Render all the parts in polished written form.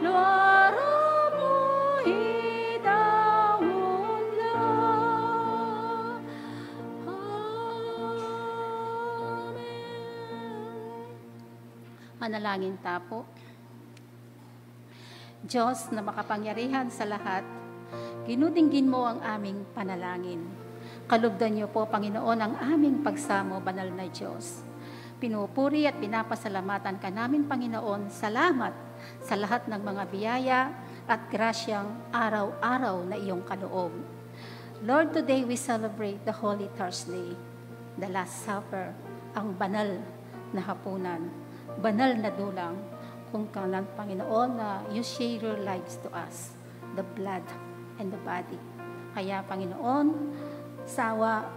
luara mo hidaon lang. Amen. Manalangin tapo. Diyos na makapangyarihan sa lahat, ginudinggin mo ang aming panalangin. Kalugdan niyo po, Panginoon, ang aming pagsamo, banal na Diyos. Pinupuri at pinapasalamatan ka namin, Panginoon. Salamat sa lahat ng mga biyaya at grasyang araw-araw na iyong kaloob. Lord, today we celebrate the Holy Thursday, the Last Supper, ang banal na hapunan, banal na dulang, kung kanan, Panginoon, na you share your lives to us, the blood and the body. Kaya, Panginoon,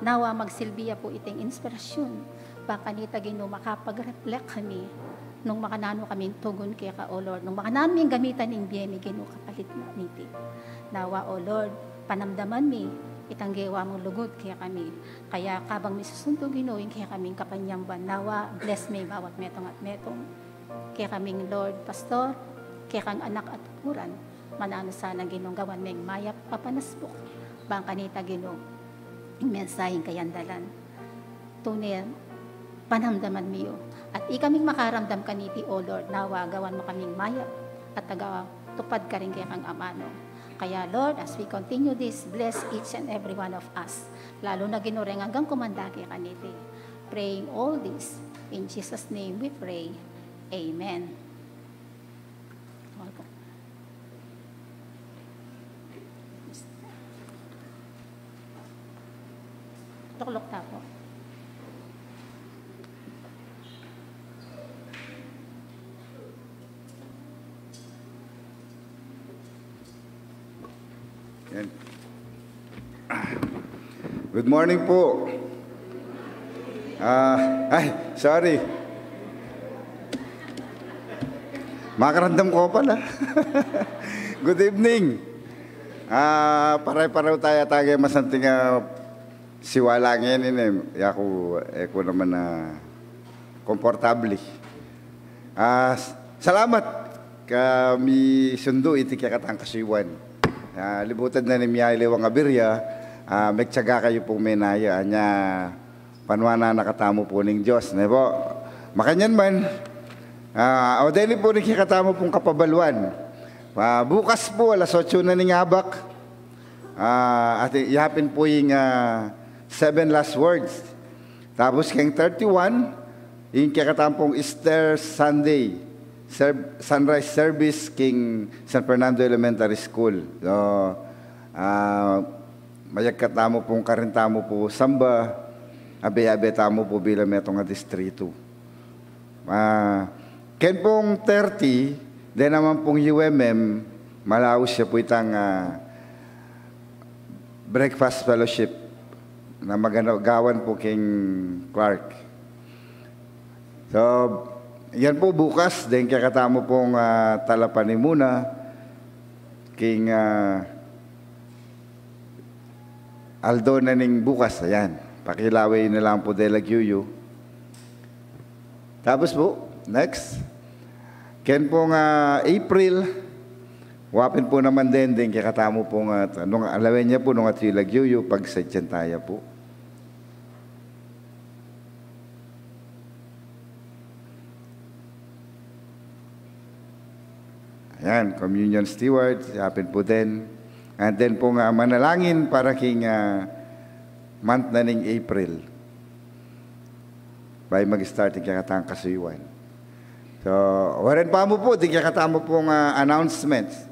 nawa magsilbiya po iting inspirasyon, baka nita Ginoo makapag-reflect kami, nung makanano kaming tugon kaya ka, O Lord, nung makanano yung gamitan ng biyemi, Ginoo kapalit na niti. Nawa, O Lord, panamdaman mi, itanggewa mong lugod kaya kami. Kaya kabang may susunto, Ginoo, yung kaya kaming kapanyamban, nawa, bless me bawat metong at metong. Kaya kaming Lord, Pastor, kaya kang anak at tukuran, manano sana Ginoo gawan meng mayap papanasbok, bang kanita Ginoo, yung mensaheng kayandalan. Tunay, panamdaman miyo, at ikaming makaramdam kaniti, O Lord, nawa, gawan mo kaming mayap, at tupad ka rin kaya kang amano. Kaya Lord, as we continue this, bless each and every one of us, lalo na Ginoo rin hanggang kumanda kaya kaniti. Praying all this, in Jesus' name we pray. Amen. Welcome. Tuklok tapo. Yan. Good morning po. Sorry. Makaramdam ko pala. Good evening. Pareho tayo tagay masanting siwalangin ini. Ako naman na komportable. Salamat kami sundo iti kakatang kasiwan. Libutan na ni Miyali wang abirya. Magtsaga kayo pong menaya. Anya panwana nakatamo po ng Diyos. Nebo, makanyan man. O dahil po nakikatamo pong kapabaluan. Bukas po, alas 8 na ning abak. At ihapin po yung 7 last words. Tapos kayong 31, yung kikatampong Easter Sunday, sunrise service king San Fernando Elementary School. So, mayagkatamo pong karintamo po samba, abe-abe tamo po bilang metong distrito. Ken pong 30, then naman pong UMM, malaos siya po itang breakfast fellowship na magagawan po king Clark. So, yan po bukas, then kakatamo pong talapanin muna king Aldo na ning bukas. Ayan, pakilaway na lang po dela Gyuyo. Tapos po, next. Ken pong April, wapin po naman din kakatamo pong nung alawin niya po nung at yung Gyuyo pag sa Tiyentaya po. Ayan, communion steward, hapin po din. And then po manalangin para king month na ning April. By mag-start yung kakatang kasuyuan. So, waren pa mo po, di kakatamo pong announcements.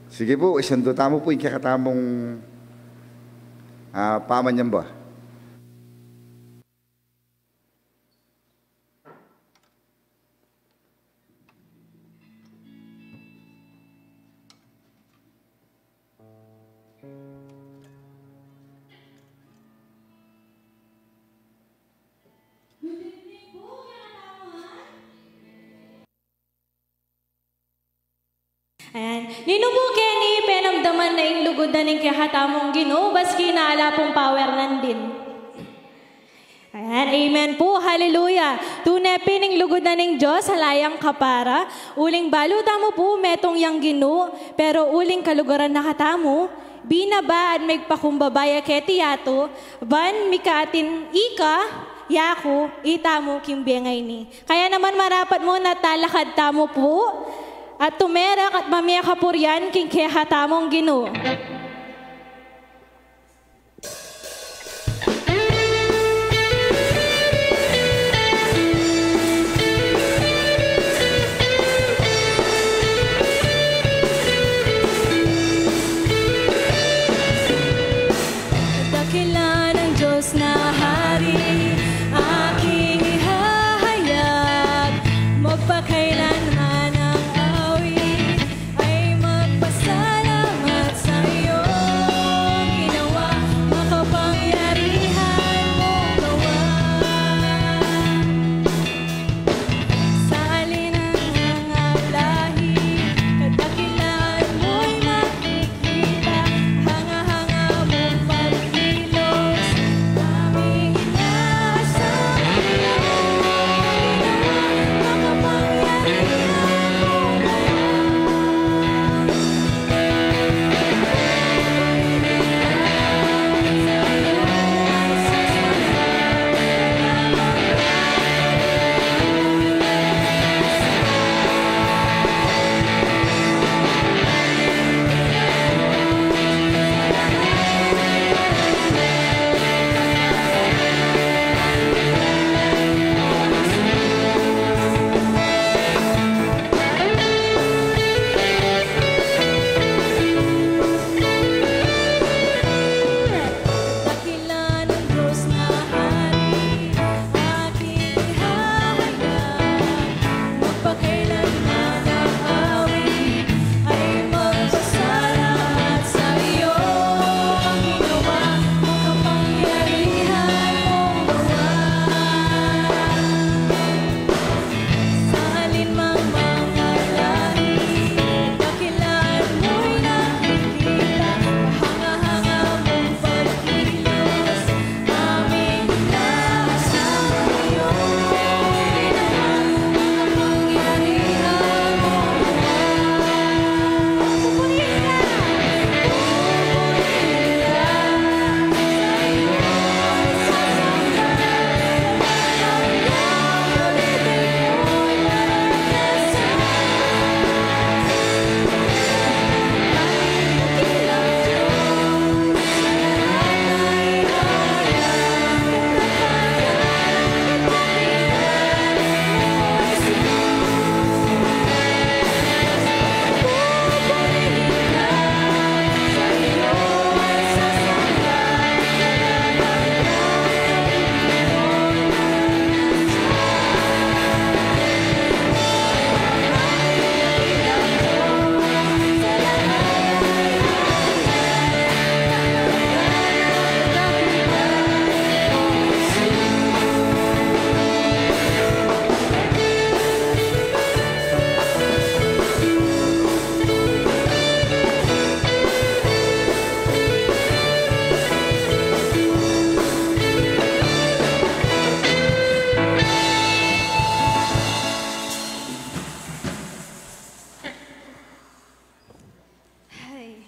Sige po, isando tamo po yung kakatamong pamanyan ba? Ayan. Nino po Kenny, penamdaman na yung lugod na ng kakatamong Ginoo, baski na ala pong power nandin. Ayan. Amen po, hallelujah. Tunay pining lugod na ning Diyos, halayang kapara. Uling baluta mo po, metong yang ginu, pero uling kalugaran nakatamo. Binabaan magpakumbabaya ketiyato, ban mikaatin ika, yaku, itamo kimbiyangay ni. Kaya naman marapat mo na talakad tamo po, at tumerak at mamaya kapuryan king kehatamong ginu. Dakila ng Diyos na hari, aking ihahayag, magpakailanman ang awit, ay magpasalamat sa iyong ginawa, makapangyarihan mong gawa. Sa alinang mga lahi, kadakilaan mo'y makikita, hanga-hanga mong pagkilos, aming inaasa iyong ginawa, makapangyarihan mong dakila ng Diyos na hari, aking ihahayag, magpakailanman ang awit, ay magpasalamat sa iyong ginawa, makapangyarihan mong gawa. Sa alinmang mga lahi, dakilaan mo'y nakikita, hanga-hanga mong pagkilos, aming inaasa iyong ginawa, makapangyarihan mong gawa. Pupurihin ka! Pupurihin ka! Sa iyong sasamba, hanggang ulitin mo'y maranasan. Ay,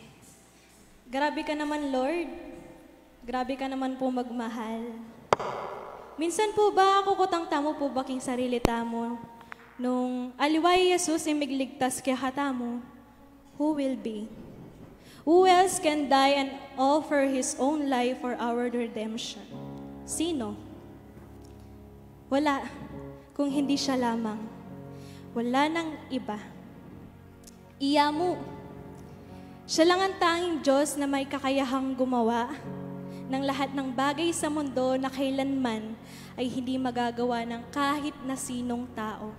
grabe ka naman, Lord. Grabe ka naman po magmahal. Minsan po ba kukutang tamo po ba king sarili tamo? Nung aliway Jesus imigligtas kaya katamo, who will be? Who else can die and offer his own life for our redemption? Sino? Wala, kung hindi siya lamang. Wala nang iba. Iyamu. Siya lang ang tanging Diyos na may kakayahang gumawa ng lahat ng bagay sa mundo na kailanman ay hindi magagawa ng kahit na sinong tao.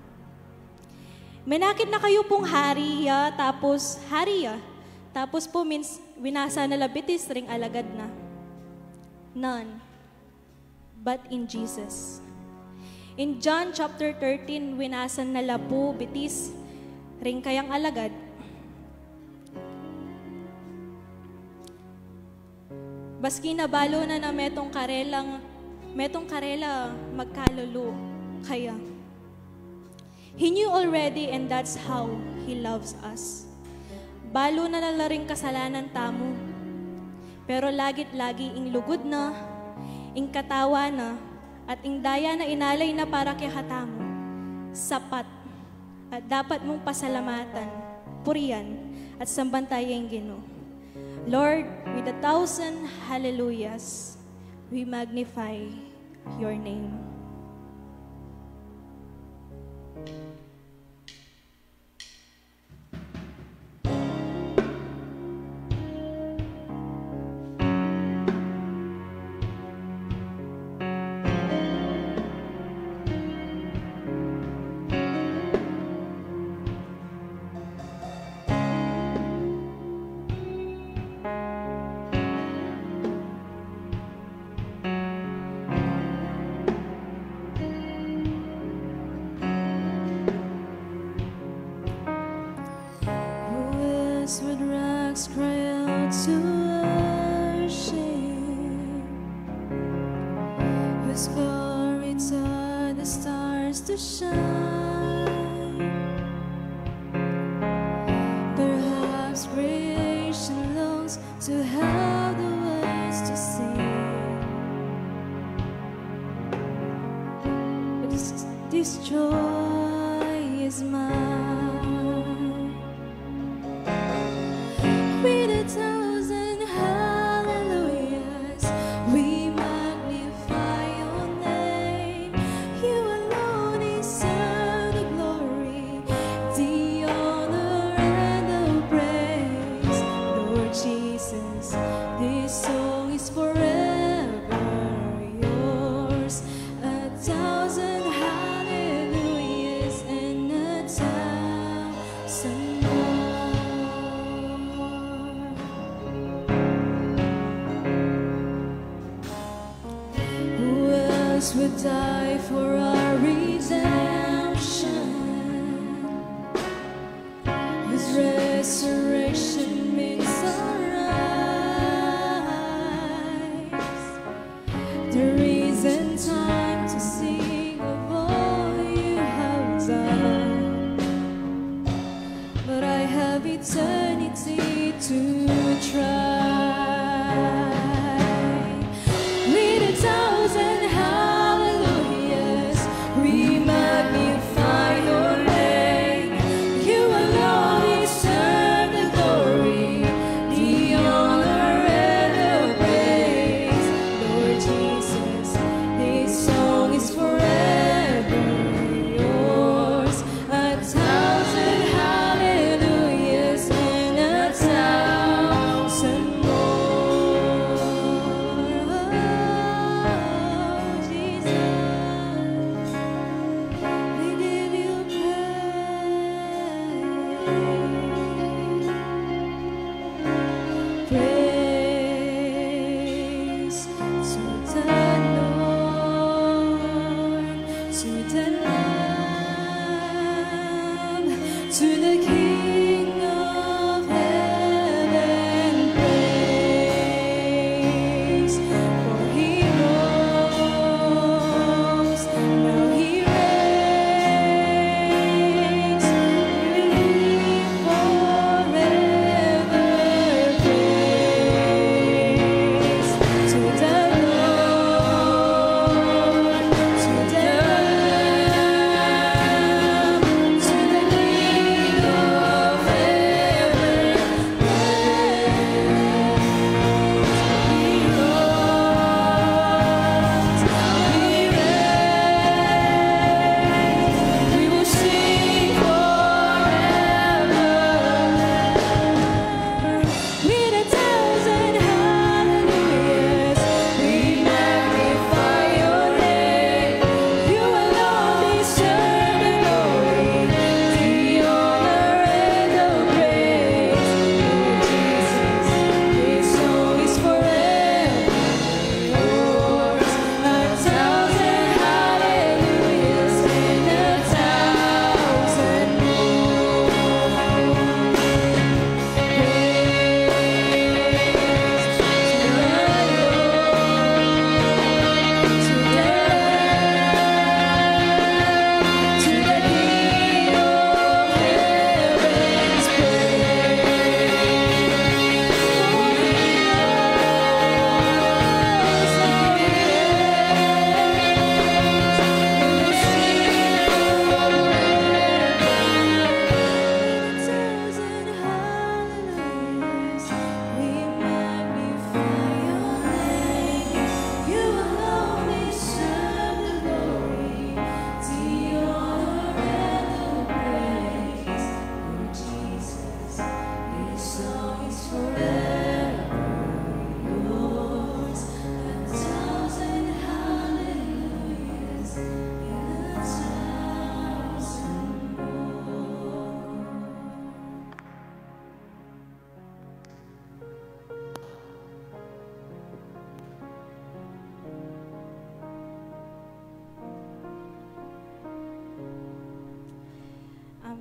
Menakit na kayo pong hariya, tapos po means winasa na labitis ring alagad na. None but in Jesus. In John chapter 13, winasan na labu, bitis, ring kayang alagad. Baski na balo na metong karelang metong karela magkalulu kaya. He knew already and that's how He loves us. Balo na nalaring kasalanan tamo, pero lagit-lagi ing lugod na, ing katawa na, at ing daya na inalay na para kay hatamo, sapat at dapat mong pasalamatan, puriyan at sambantayan Ginoo. Lord, with 1,000 hallelujahs, we magnify your name. With rags cry out to worship, whose glory taught the stars to shine. Perhaps creation longs to have the words to sing, but this joy is mine. With 1,000 hallelujahs, we magnify your name. You alone deserve the glory, the honor, and the praise. Lord Jesus, this song is forever yours. 1,000 hallelujahs and 1,000 more. Would die for our redemption, whose resurrection means our rise. There isn't time to sing of all you have done, but I have eternity to try. With 1,000 hallelujahs, we magnify your name. You alone deserve the glory, the honor, and the praise. Lord Jesus,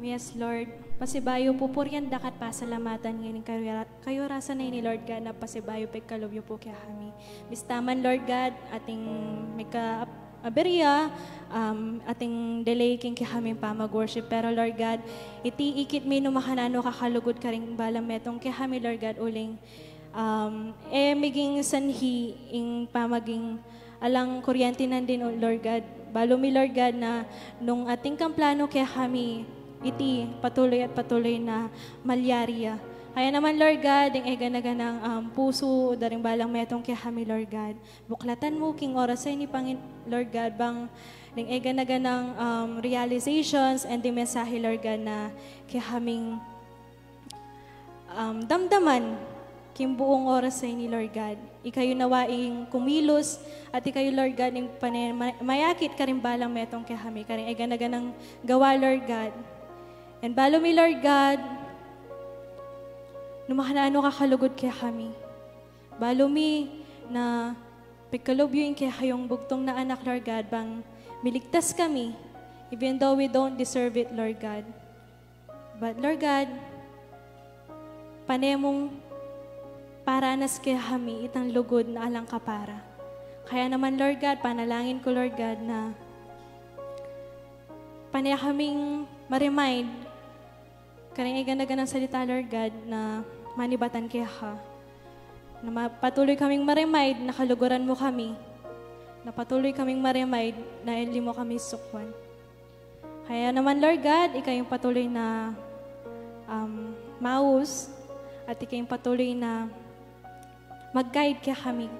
Yes, Lord. Pasibayo po purian dakat pasalamatan ngayon kayo rasa na ni Lord God na pasibayo pag kalubyo po kaya kami. Bistaman, Lord God, ating may aberya, ating delay king kaya kami pa mag-worship. Pero Lord God, iti-ikit mi makanano kakalugod ka rin balang metong kaya kami, Lord God, uling miging sanhi ing pamaging alang kuryente nandin, Lord God. Balo mi, Lord God, na nung ating kamplano kaya kami, iti patuloy na malyariya. Kaya naman, Lord God, yung eganaganang puso, daring balang metong kaya kami, Lord God. Buklatan mo, king oras ni Pangin, Lord God, bang yung eganaganang realizations and the mensahe, Lord God, na kaya kaming damdaman kim buong oras sa ni Lord God. Ikayo nawaing kumilos at ikayo, Lord God, yung mayakit ka rin balang metong kaya kami. Karing eganaganang gawa, Lord God. And balo mi, Lord God, numakanano kakalugod kaya kami. Balo mi na pagkalubyo yung kaya kayong bugtong na anak, Lord God, bang miligtas kami, even though we don't deserve it, Lord God. But Lord God, panemong paranas kaya kami itang lugod na alang kapara. Kaya naman, Lord God, panalangin ko, Lord God, na panaya kaming ma-remind karing iganagan ng salita, Lord God, na manibatan kaya ka. Na patuloy kaming ma-remind na kaluguran mo kami. Na patuloy kaming ma-remind na hindi mo kami sukwan. Kaya naman, Lord God, ikaw yung patuloy na maus at ikaw yung patuloy na mag-guide kaya kami,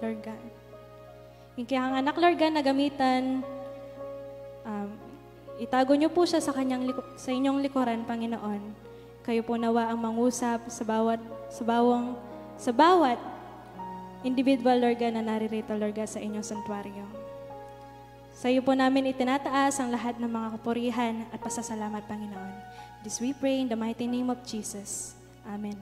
Lord God. Yung kaya ang anak, Lord God, na gamitan, itago niyo po siya sa inyong likuran, Panginoon. Kayo po nawa ang mangusap sa bawat individual, Lord God, na naririto, Lord God, sa inyong santuario. Sa iyo po namin itinataas ang lahat ng mga kapurihan at pasasalamat, Panginoon. This we pray in the mighty name of Jesus. Amen.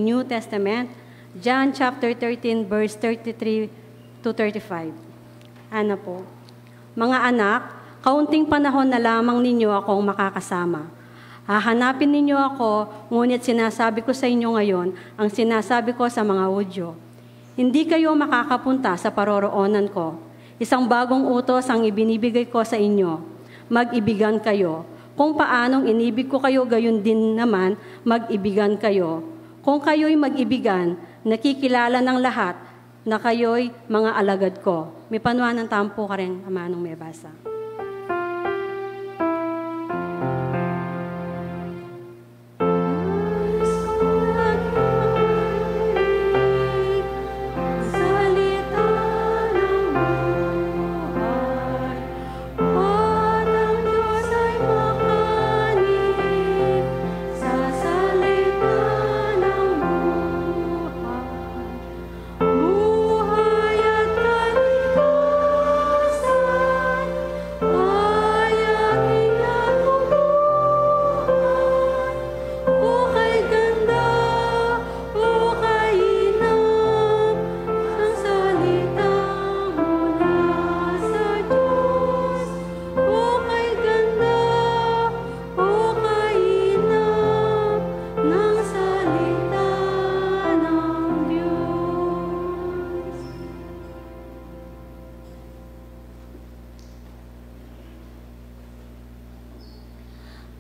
New Testament, John chapter 13, verse 33 to 35. Ano po? Mga anak, kaunting panahon na lamang ninyo akong makakasama. Hahanapin ninyo ako, ngunit sinasabi ko sa inyo ngayon ang sinasabi ko sa mga Hudyo. Hindi kayo makakapunta sa paroroonan ko. Isang bagong utos ang ibinibigay ko sa inyo. Mag-ibigan kayo. Kung paanong inibig ko kayo, gayon din naman, mag-ibigan kayo. Kung kayo'y mag-ibigan, nakikilala ng lahat na kayo'y mga alagad ko. May panuan ng tampo ka rin, Ama, nung may basa.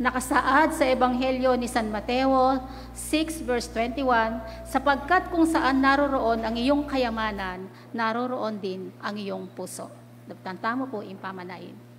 Nakasaad sa Ebanghelyo ni San Mateo 6 verse 21, sapagkat kung saan naroroon ang iyong kayamanan, naroroon din ang iyong puso. Tanta mo po impamanain.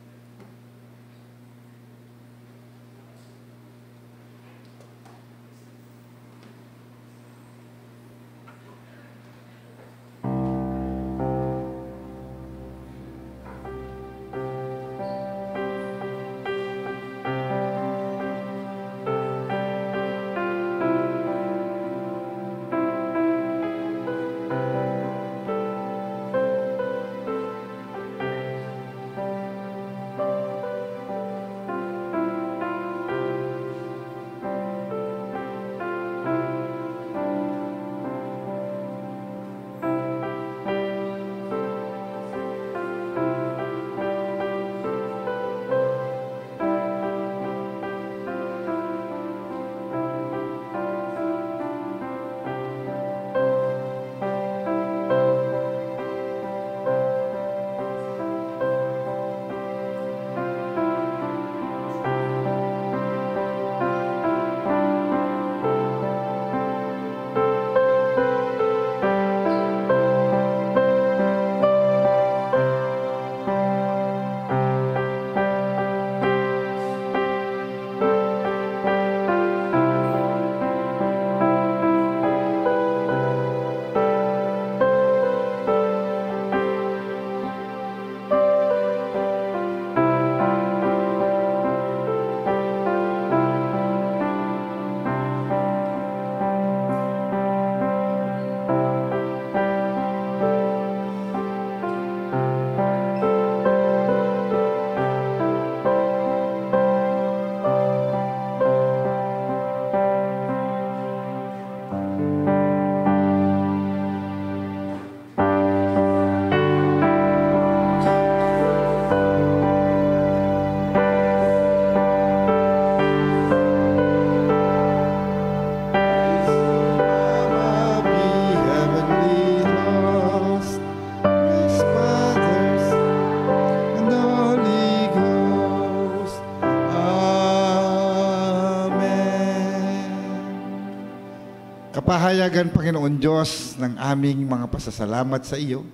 Kapahayagan, Panginoon Diyos, ng aming mga pasasalamat sa iyo,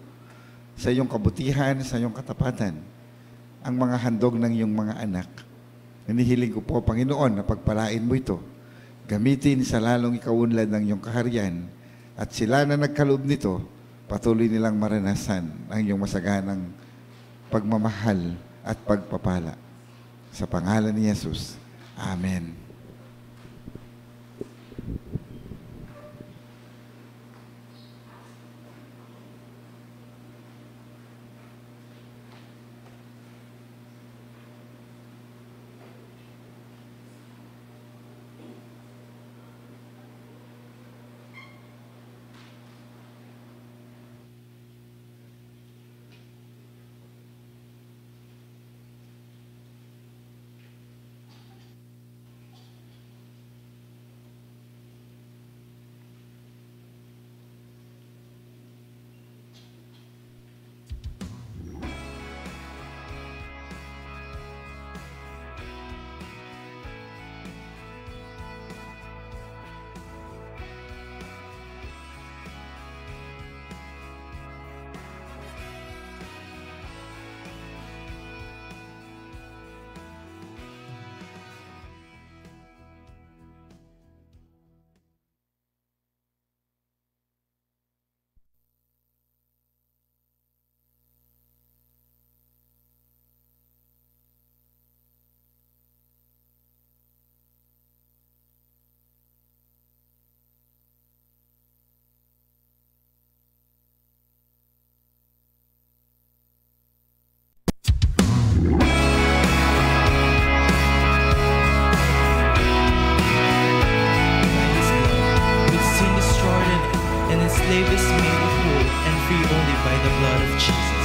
sa iyong kabutihan, sa iyong katapatan, ang mga handog ng iyong mga anak. Hinihiling ko po, Panginoon, na pagpalain mo ito, gamitin sa lalong ikaunlad ng iyong kaharian, at sila na nagkaloob nito, patuloy nilang maranasan ang iyong masaganang pagmamahal at pagpapala. Sa pangalan ni Jesus. Amen. slave is made whole and free only by the blood of Jesus.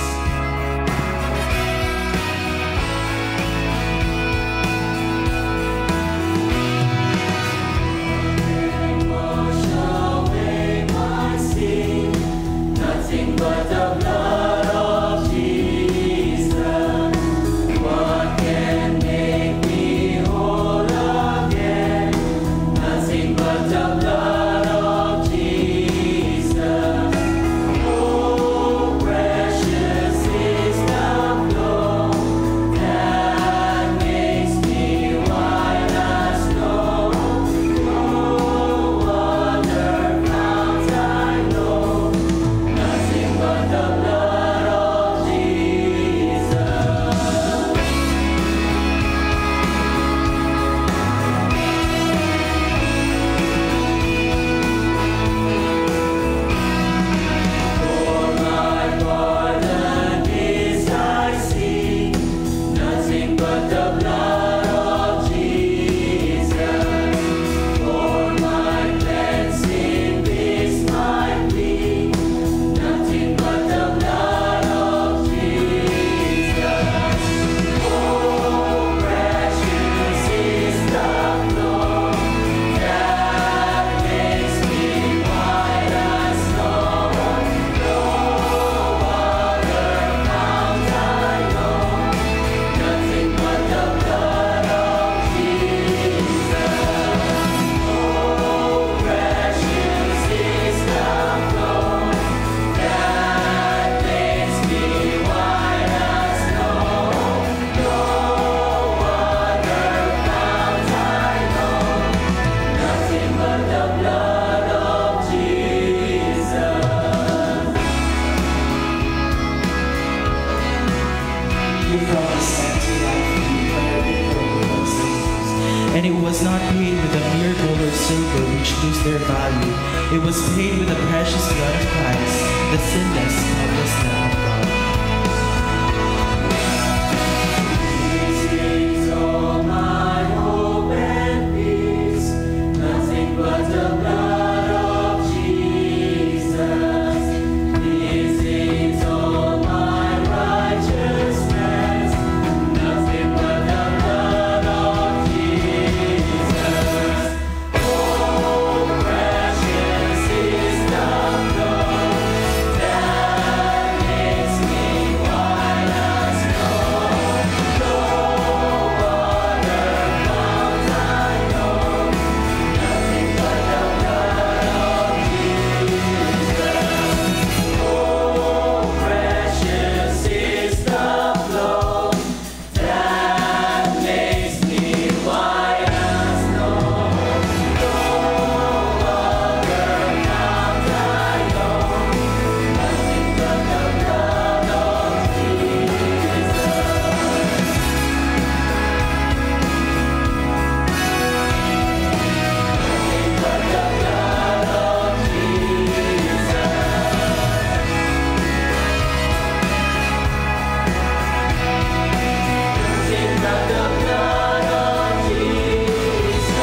And it was not paid with a mere gold or silver which lose their value. It was paid with the precious blood of Christ, the sinless, spotless Lamb of God. This is all my hope and peace, nothing but the blood of Jesus. This is all my righteousness, nothing but the blood of Jesus. Oh, precious is the blood that makes me white as snow. No other fount I know, nothing but the blood of Jesus. Oh, precious is the blood that makes me white as snow. No other fount I know, nothing but the blood of Jesus. Nothing but the blood of Jesus. Nothing but the blood of Jesus.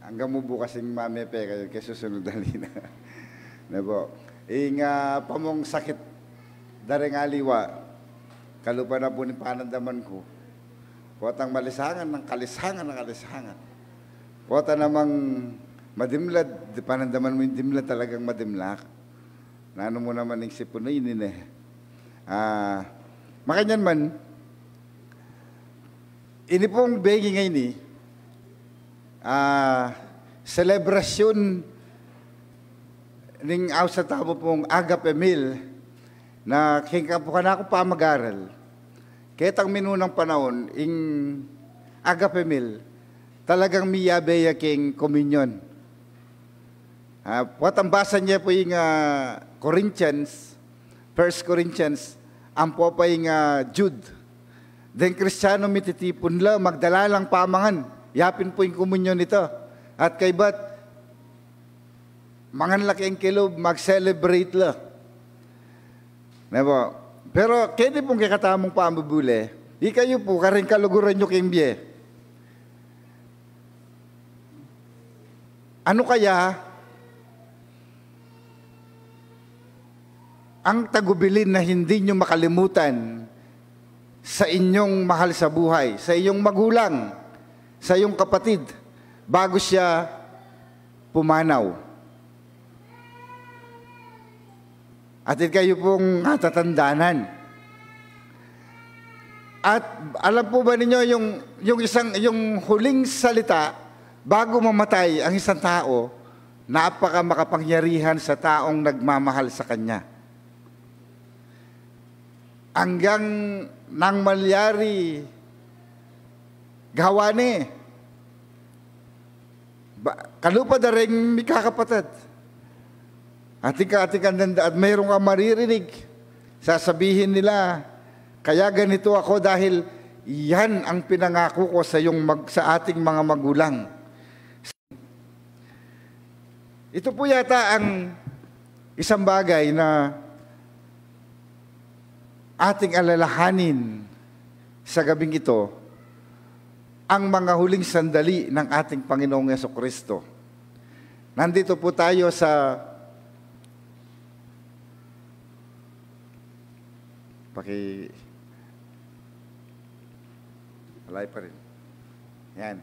Hanggang mo bukas yung mamepe kayo kay susunod na lina. Na po. Nga pamong sakit daring aliwa, kalupa na po ni panandaman ko. Puwatang malisangan ng kalisangan ng kalisangan. Puwata namang madimlad, di panandaman mo yung dimlad talagang madimlak. Nano mo naman yung sipunoy nine. Makanyan man, ini pong begi ngayon selebrasyon ning aw sa tabo pong Agape Meal na kingkapukan ako pa mag-aral. Kahit ang minunang panahon, ing Agape Meal, talagang miyabeya king communion. What ang basa niya po yung Corinthians, 1 Corinthians, ang po pa yung Jude. Then Kristiyano mititipon la, magdala lang pamangan. Yapin po yung communion nito. At kay ba't, mangan laki ang kilob, mag-celebrate la. Diba? Pero kaya pong kakatamong pamabuli, di kayo po, karing kaluguran nyo kayong biye. Ano kaya ang tagubilin na hindi nyo makalimutan sa inyong mahal sa buhay, sa iyong magulang, sa iyong kapatid, bago siya pumanaw? At kayo pong natatandanan. At alam po ba ninyo yung huling salita bago mamatay ang isang tao, napaka makapangyarihan sa taong nagmamahal sa kanya. Hanggang nang malyari gawane. Kalupad na rin may kakapatid. At mayroong ka maririnig. Sasabihin nila, kaya ganito ako dahil yan ang pinangako ko sa ating mga magulang. Ito po yata ang isang bagay na ating alalahanin sa gabing ito, ang mga huling sandali ng ating Panginoong Jesucristo. Nandito po tayo sa alay pa rin. Yan.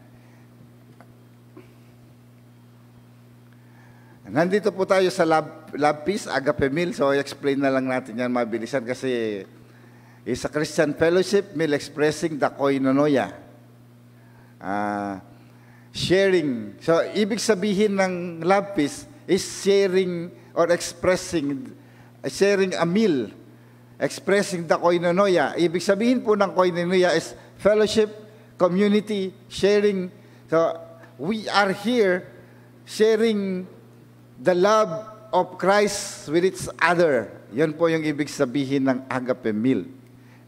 Nandito po tayo sa Love Peace, Agape Meal. So, i-explain na lang natin yan mabilisan kasi is a Christian fellowship meal expressing the koinonia. Sharing. So, ibig sabihin ng Love Peace is sharing or sharing a meal. Expressing the koinonia. Ibig sabihin po ng koinonia is fellowship, community, sharing. So, we are here sharing the love of Christ with each other. Yan po yung ibig sabihin ng Agape Meal.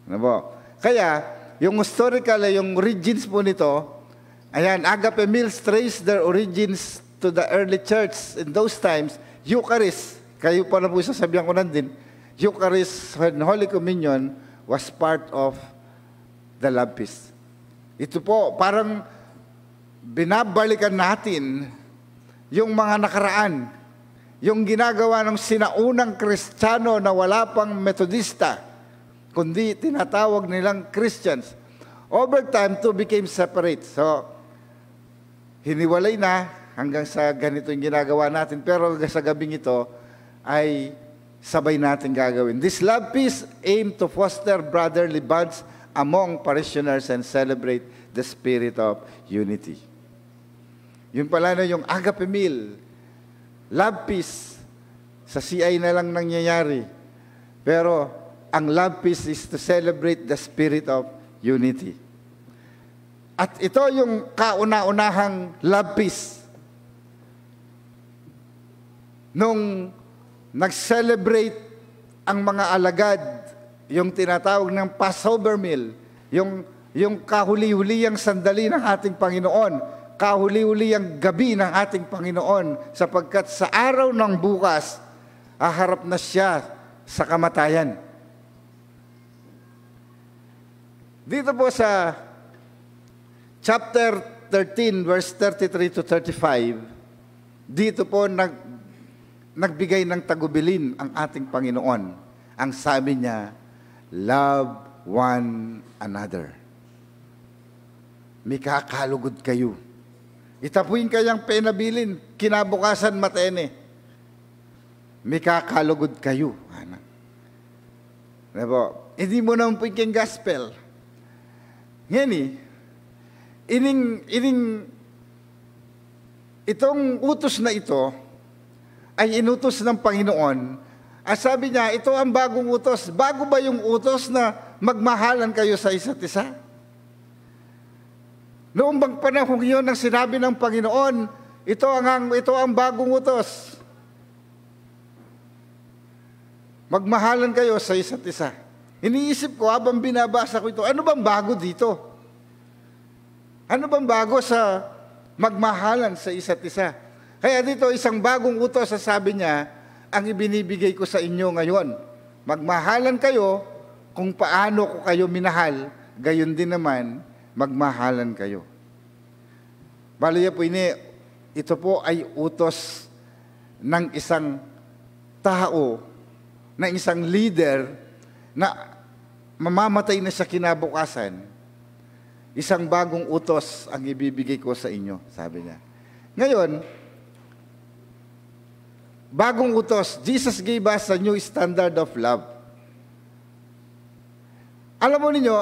Ano po? Kaya, yung historical, yung origins po nito, ayan, Agape Meals trace their origins to the early church in those times. Eucharist, kayo pa na po sasabihan ko nandin, Eucharist when Holy Communion was part of the Love Feast. Ito po, parang binabalikan natin yung mga nakaraan, yung ginagawa ng sinaunang Kristiyano na wala pang Metodista, kundi tinatawag nilang Christians. Over time, two became separate. So, hiniwalay na hanggang sa ganito yung ginagawa natin. Pero sa gabing ito ay sabay natin gagawin. This Love Peace aim to foster brotherly bonds among parishioners and celebrate the spirit of unity. Yun pala na yung Agape Meal. Love Peace, sa CI na lang nangyayari. Pero ang Love Peace is to celebrate the spirit of unity. At ito yung kauna-unahang Love Peace. Nung nag-celebrate ang mga alagad, yung tinatawag ng Passover meal, yung kahuli-huliyang sandali ng ating Panginoon, kahuli-huliyang gabi ng ating Panginoon, sapagkat sa araw ng bukas, aharap na siya sa kamatayan. Dito po sa chapter 13, verse 33 to 35, dito po nagbigay ng tagubilin ang ating Panginoon. Ang sabi niya, love one another. May kakalugod kayo. Itapuin kayang penabilin, kinabukasan matene. May kakalugod kayo. Ano po? Hindi mo naman po yung gospel. Ngayon itong utos na ito ay inutos ng Panginoon. At sabi niya, ito ang bagong utos. Bago ba yung utos na magmahalan kayo sa isa't isa? Noong bang panahon yun ang sinabi ng Panginoon, ito ang bagong utos. Magmahalan kayo sa isa't isa. Iniisip ko habang binabasa ko ito, ano bang bago dito? Ano bang bago sa magmahalan sa isa't isa? Kaya dito, isang bagong utos, sabi niya, ang ibinibigay ko sa inyo ngayon. Magmahalan kayo kung paano ko kayo minahal, gayon din naman, magmahalan kayo. Baliya po ito po ay utos ng isang tao, ng isang leader na mamamatay na sa kinabukasan. Isang bagong utos ang ibibigay ko sa inyo, sabi niya. Ngayon, bagong utos, Jesus gave us a new standard of love. Alam mo ninyo,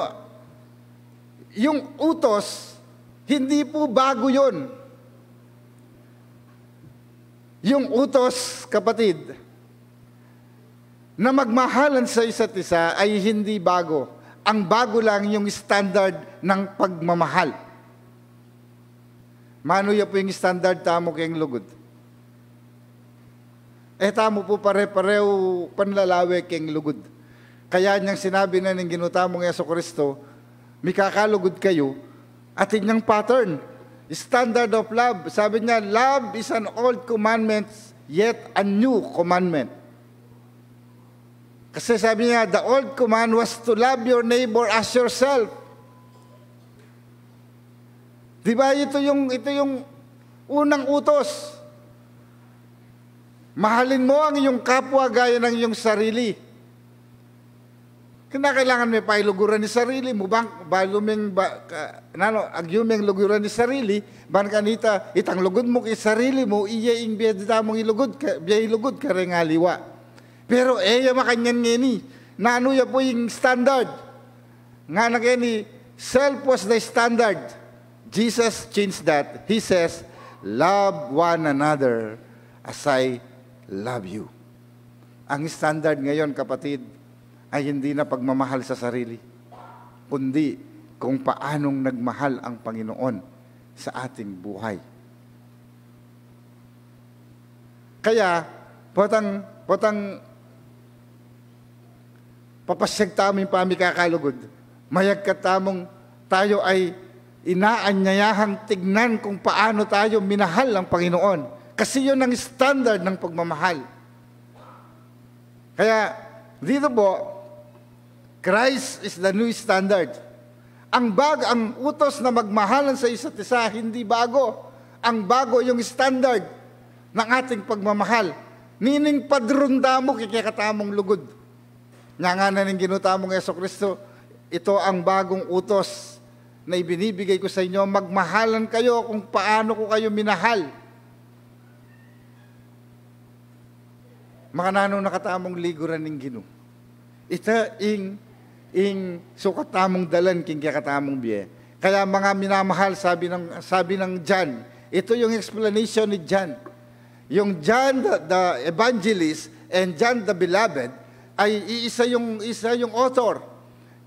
yung utos, hindi po bago yun. Yung utos, kapatid, na magmahalan sa isa't isa ay hindi bago. Ang bago lang yung standard ng pagmamahal. Mano ya po yung standard tamo kayong lugod? Tamo po pare-pareho panlalawi kayong lugod. Kaya niyang sinabi na ng ginutamong Jesucristo, may kakalugod kayo, at inyang pattern, standard of love. Sabi niya, love is an old commandment, yet a new commandment. Kasi sabi niya, the old command was to love your neighbor as yourself. Diba ito yung unang utos. Mahalin mo ang iyong kapwa gaya ng iyong sarili. Kinakailangan may pailuguran ni sarili mo. Agyumeng luguran ni sarili, ban kanita, itang lugod mo kay sarili mo, iya ing biyadita mong ilugod ka rin nga liwa. Pero makanyan ngeni, naano ya po yung standard. Nga na ngeni, self was the standard. Jesus changed that. He says, love one another as I love you. Ang standard ngayon, kapatid, ay hindi na pagmamahal sa sarili, kundi kung paanong nagmahal ang Panginoon sa ating buhay. Kaya, papasyag taming pamikakalugod, mayag katamong tayo ay inaanyayahang tignan kung paano tayo minahal ang Panginoon. Kasi yun ang standard ng pagmamahal. Kaya, dito po, Christ is the new standard. Ang utos na magmahalan sa isa't isa, hindi bago. Ang bago yung standard ng ating pagmamahal. Nining padrunda mo, kikikatamong lugod. Nga na ng ginutamong Jesucristo, ito ang bagong utos na ibinibigay ko sa inyo, magmahalan kayo kung paano ko kayo minahal. Mga nanong nakatamong liguran ng Ginoo. Ito ing sukatamong dalan king kakatamong biye. Kaya mga minamahal, sabi ng John, ito yung explanation ni John. Yung John the evangelist and John the beloved ay isa yung author.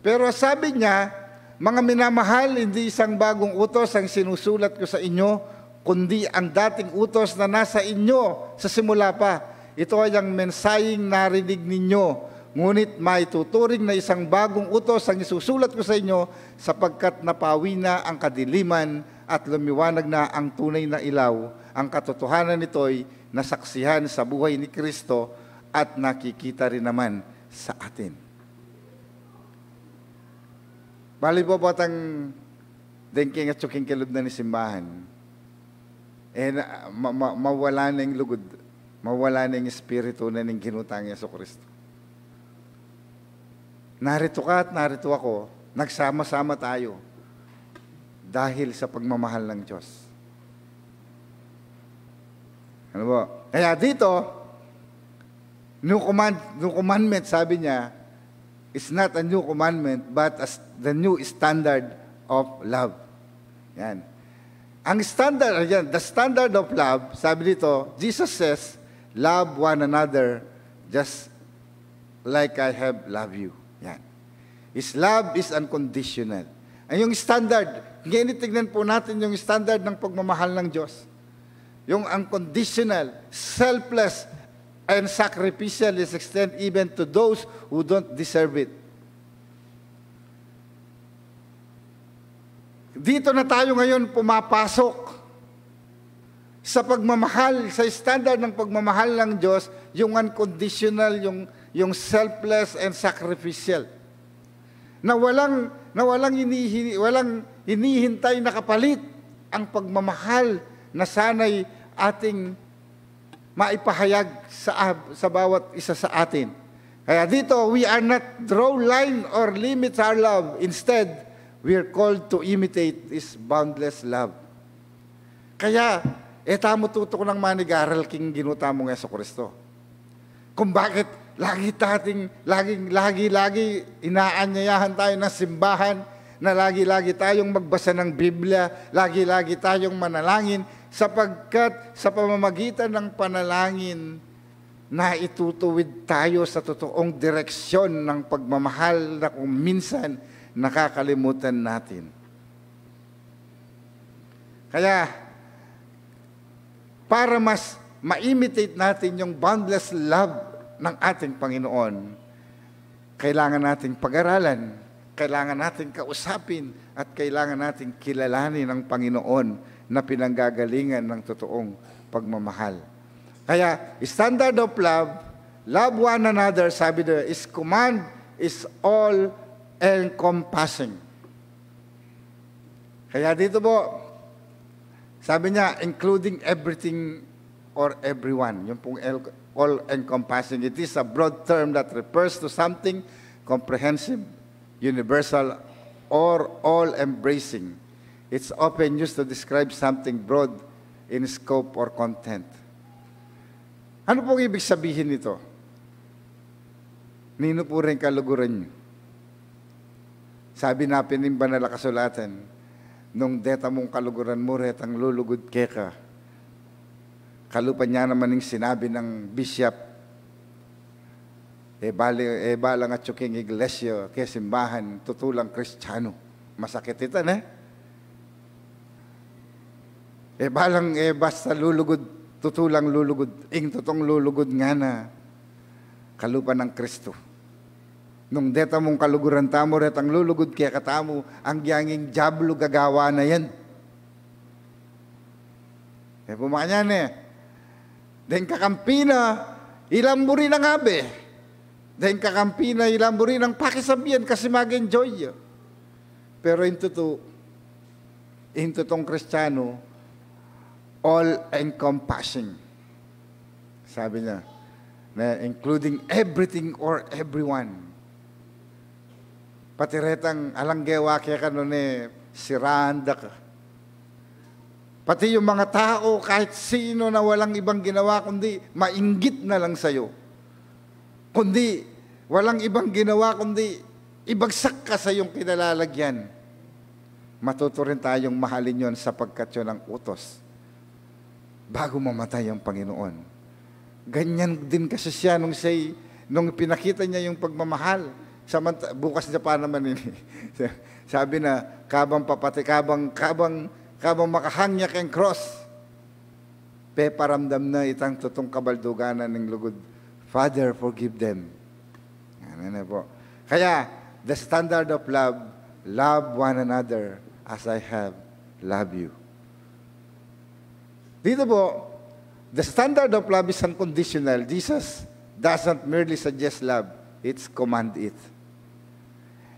Pero sabi niya, mga minamahal, hindi isang bagong utos ang sinusulat ko sa inyo, kundi ang dating utos na nasa inyo sa simula pa. Ito ay ang mensaheng narinig ninyo. Ngunit may tuturing na isang bagong utos ang isusulat ko sa inyo sapagkat napawi na ang kadiliman at lumiwanag na ang tunay na ilaw. Ang katotohanan nito'y nasaksihan sa buhay ni Kristo at nakikita rin naman sa atin. Bali po batang dengking at suking kilod na ni simbahan. Mawala na yung lugod. Mawala na yung espiritu na ng ginutang Yesu Kristo. Narito ka at narito ako, nagsama-sama tayo dahil sa pagmamahal ng Diyos. Ano ba? Kaya dito, new commandment, sabi niya, is not a new commandment, but as the new standard of love. Yan. Ang standard, yan, the standard of love, sabi dito, Jesus says, love one another just like I have loved you. Yan. His love is unconditional. Ang yung standard, ngayon tignan po natin yung standard ng pagmamahal ng Diyos. Yung unconditional, selfless, and sacrificial is extended even to those who don't deserve it. Dito na tayo ngayon pumapasok sa pagmamahal, sa standard ng pagmamahal ng Diyos, yung unconditional, yung selfless and sacrificial. Na walang hinihintay na kapalit ang pagmamahal na sana'y ating maipahayag sa bawat isa sa atin. Kaya dito, we are not draw line or limit our love. Instead, we are called to imitate His boundless love. Kaya, tamo tutok ng manigaral king ginuta mo nga sa Kristo. Kung bakit lagi inaanyayahan tayo ng simbahan, na lagi-lagi tayong magbasa ng Biblia, lagi-lagi tayong manalangin, sapagkat sa pamamagitan ng panalangin na itutuwid tayo sa totoong direksyon ng pagmamahal na kung minsan nakakalimutan natin. Kaya, para mas ma-imitate natin yung boundless love ng ating Panginoon, kailangan nating pag-aralan, kailangan nating kausapin, at kailangan nating kilalanin ang Panginoon na pinanggagalingan ng totoong pagmamahal. Kaya, standard of love, love one another, sabi doon, is command, is all encompassing. Kaya dito po, sabi niya, including everything or everyone. Yung pong all-encompassing. It is a broad term that refers to something comprehensive, universal, or all-embracing. It's often used to describe something broad in scope or content. Ano pong ibig sabihin nito? Nino po rin kaluguran nyo? Sabi na pinimba na kasulatan, nung deta mong kaluguran mo, retang lulugod keka. Kalupan niya naman yung sinabi ng bishop, balang at tsuking iglesia, kaya simbahan, tutulang Kristiyano. Masakit ito, na? Balang, basta lulugod, tutulang lulugod, totong lulugod nga na, kalupan ng Kristo. Nung deta mong kaluguran tamo, retang lulugod kaya katamo, ang giyanging jablo gagawa na yan. Pumakanyan Dahil kakampina, ilamburi ng abe. Dahil kakampina, ilamburi ng pakisabihan kasi mag-enjoy. Pero in totong Kristiyano, all-encompassing. Sabi niya, na including everything or everyone. Pati retang alanggewa kaya ka nun siranda ka. Pati yung mga tao, kahit sino na walang ibang ginawa, kundi mainggit na lang sa'yo. Kundi, walang ibang ginawa, kundi ibagsak ka sa iyong kinalalagyan. Matuto rin tayong mahalin yon sapagkat yun ang utos. Bago mamatay ang Panginoon. Ganyan din kasi siya nung pinakita niya yung pagmamahal. Bukas niya pa naman sabi na, kabang makahangyak ang cross, paramdam na itang tutong kabalduganan ng lugod. Father, forgive them. Ano po. Kaya, the standard of love, love one another as I have loved you. Dito po, the standard of love is unconditional. Jesus doesn't merely suggest love, it's command it.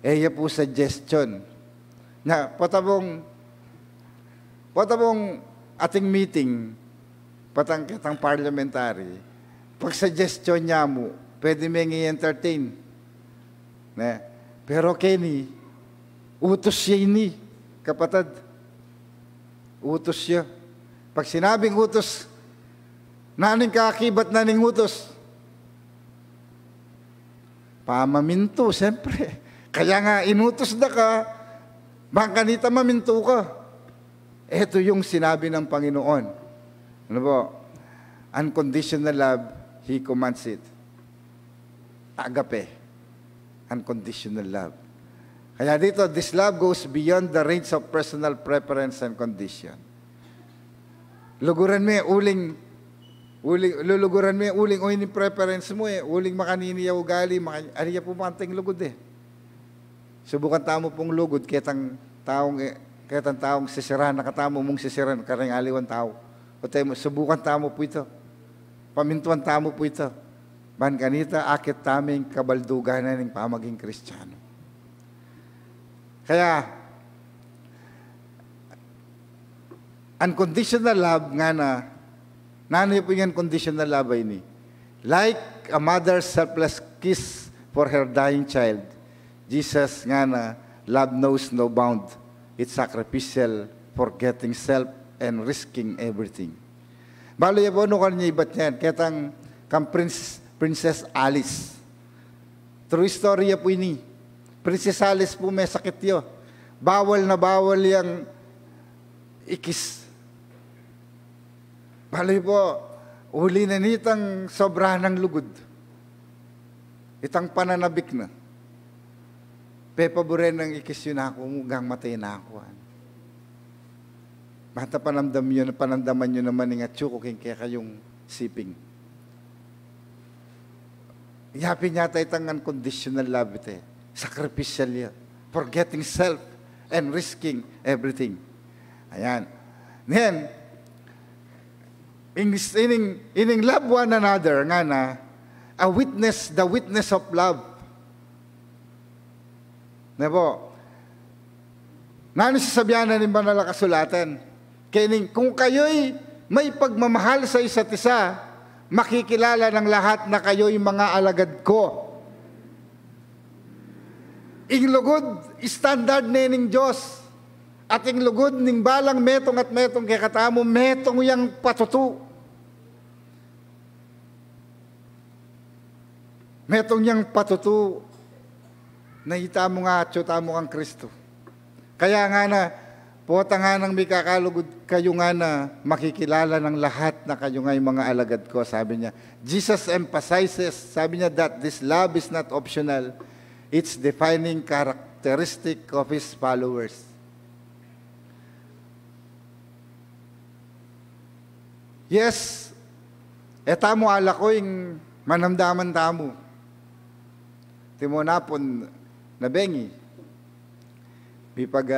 Yan po suggestion. Na patabong ating meeting, patang parliamentary, pag suggestion niya mo, pwede may i-entertain. Pero Kenny, utos siya ini, kapatid. Utos siya. Pag sinabing utos, naning kakibat naning utos. Pamaminto, siyempre. Kaya nga, inutos na ka, bangkanita maminto ka. Ito yung sinabi ng Panginoon. Ano po? Unconditional love, He commands it. Agape. Unconditional love. Kaya dito, this love goes beyond the range of personal preference and condition. Luguran mo yung luluguran mo yung uling o yung preference mo uling makaniniyaw ugali, ariya po manting lugod Subukan tamo pong lugod, ketang taong sisiran, nakatamo mong sisiran, karing aliwan tao. Subukan tamo po ito. Pamintuan tamo po ito. Ban kanita, akit taming kabalduganan ng pamaging Kristiyano. Kaya, unconditional love nga na, nanay po yung unconditional love ay ni. Like a mother's selfless kiss for her dying child, Jesus nga na, love knows no bound. It's sacrificial, forgetting self, and risking everything. Balo ya po, no kanya ibat niyan, ketang kang Princess Alice. True story ya po ini. Princess Alice po may sakit yo. Bawal na bawal yung ikis. Balo po, uli na nitang sobra ng lugod. Itang pananabik na. Pepaboren ng ikis yun ako, mugang matay na ako. Bata panandaman nyo naman ng atsuko kaya kayong siping. Yapin yata itang unconditional love ito. Sacrificial yan. Forgetting self and risking everything. Ayan. Then, in love one another, nga na, the witness of love. Na po, nano sasabihan na rin ba nala kasulatan? Kung kayo'y may pagmamahal sa isa't isa, makikilala ng lahat na kayo'y mga alagad ko. Inglugod, standard nening Diyos. At inglugod, ning balang metong at metong kaya katamo, metong yang patutu. Metong yang patutu, nahita mo nga at tamo kang Kristo. Kaya nga na, pota nga nang may kakalugod kayo nga na makikilala ng lahat na kayo nga'y mga alagad ko, sabi niya. Jesus emphasizes, sabi niya, that this love is not optional. It's defining characteristic of His followers. Yes, etamo ala ko yung manamdaman tamo. Timonapon na bengi. Bipag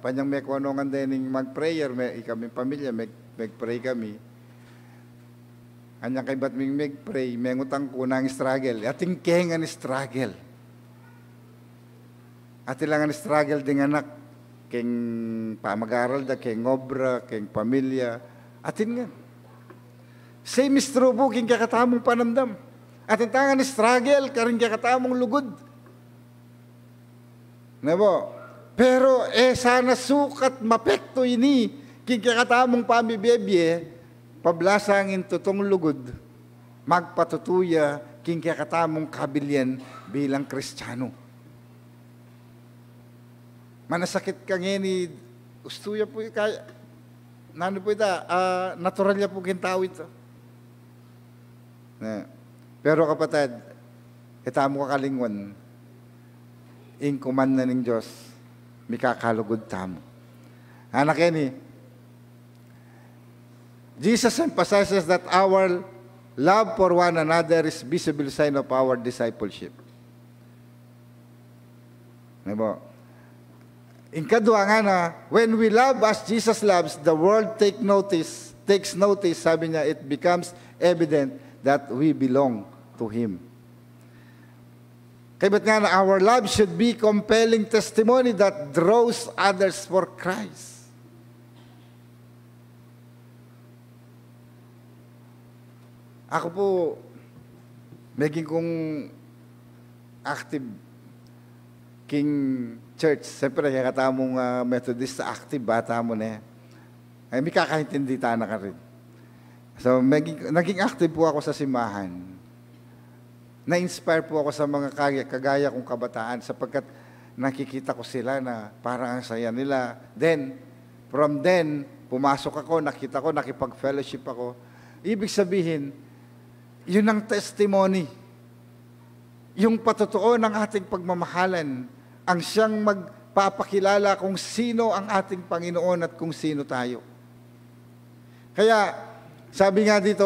panyang may kuanongan din mag-prayer, kami pamilya, mag-pray kami. Anyang kay ba't mag-pray, may ngutang ko ng struggle. Ating kengan struggle. At ilangan struggle ding anak, keng pamag-aral da, keng obra, keng pamilya. Atin nga. Same is true po, keng kakatamong panamdam. Atin tangan struggle, karing kakatamong lugod. Nabo, pero sana sukat mapekto ini kikakatamong pamibibye pablasangin tutong lugod magpatutuya kikakatamong kabilyan bilang Kristiyano. Manasakit ka ngeni ustuya po kaya nano po ita natural niya po kintao ito. Pero kapatid, itamo ka kalingwan in command na ng Diyos mikakalugod tamo. Anak yan Jesus emphasizes that our love for one another is visible sign of our discipleship. Diba? In kadwa nga na, when we love as Jesus loves, the world takes notice, sabi niya, it becomes evident that we belong to Him. Kaya ba't nga na, our love should be compelling testimony that draws others for Christ. Ako po, maging kong active king church. Siyempre, kaya katamong Methodist active, bata mo na yan. Ay, may kakaintindi ta na ka rin. So, naging active po ako sa simbahan. na-inspire po ako sa mga kagaya kong kabataan sapagkat nakikita ko sila na parang ang saya nila. Then, from then, pumasok ako, nakita ko, nakipag-fellowship ako. Ibig sabihin, yun ang testimony. Yung patotoo ng ating pagmamahalan, ang siyang magpapakilala kung sino ang ating Panginoon at kung sino tayo. Kaya, sabi nga dito,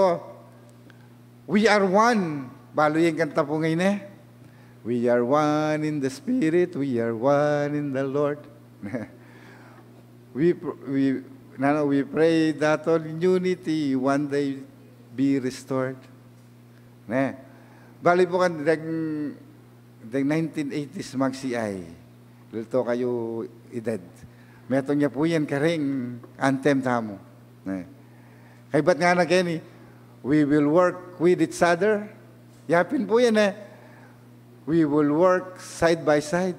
we are one. Balo yung kanta po ngayon eh. We are one in the Spirit, we are one in the Lord. we pray that all in unity one day be restored. Bali po kan deng 1980s mag-CI. Lito kayo edad. Metong niya po yan karing anthem tamo. Kaya ba't nga na Kenny? We will work with each other. Yapin po yan eh. We will work side by side.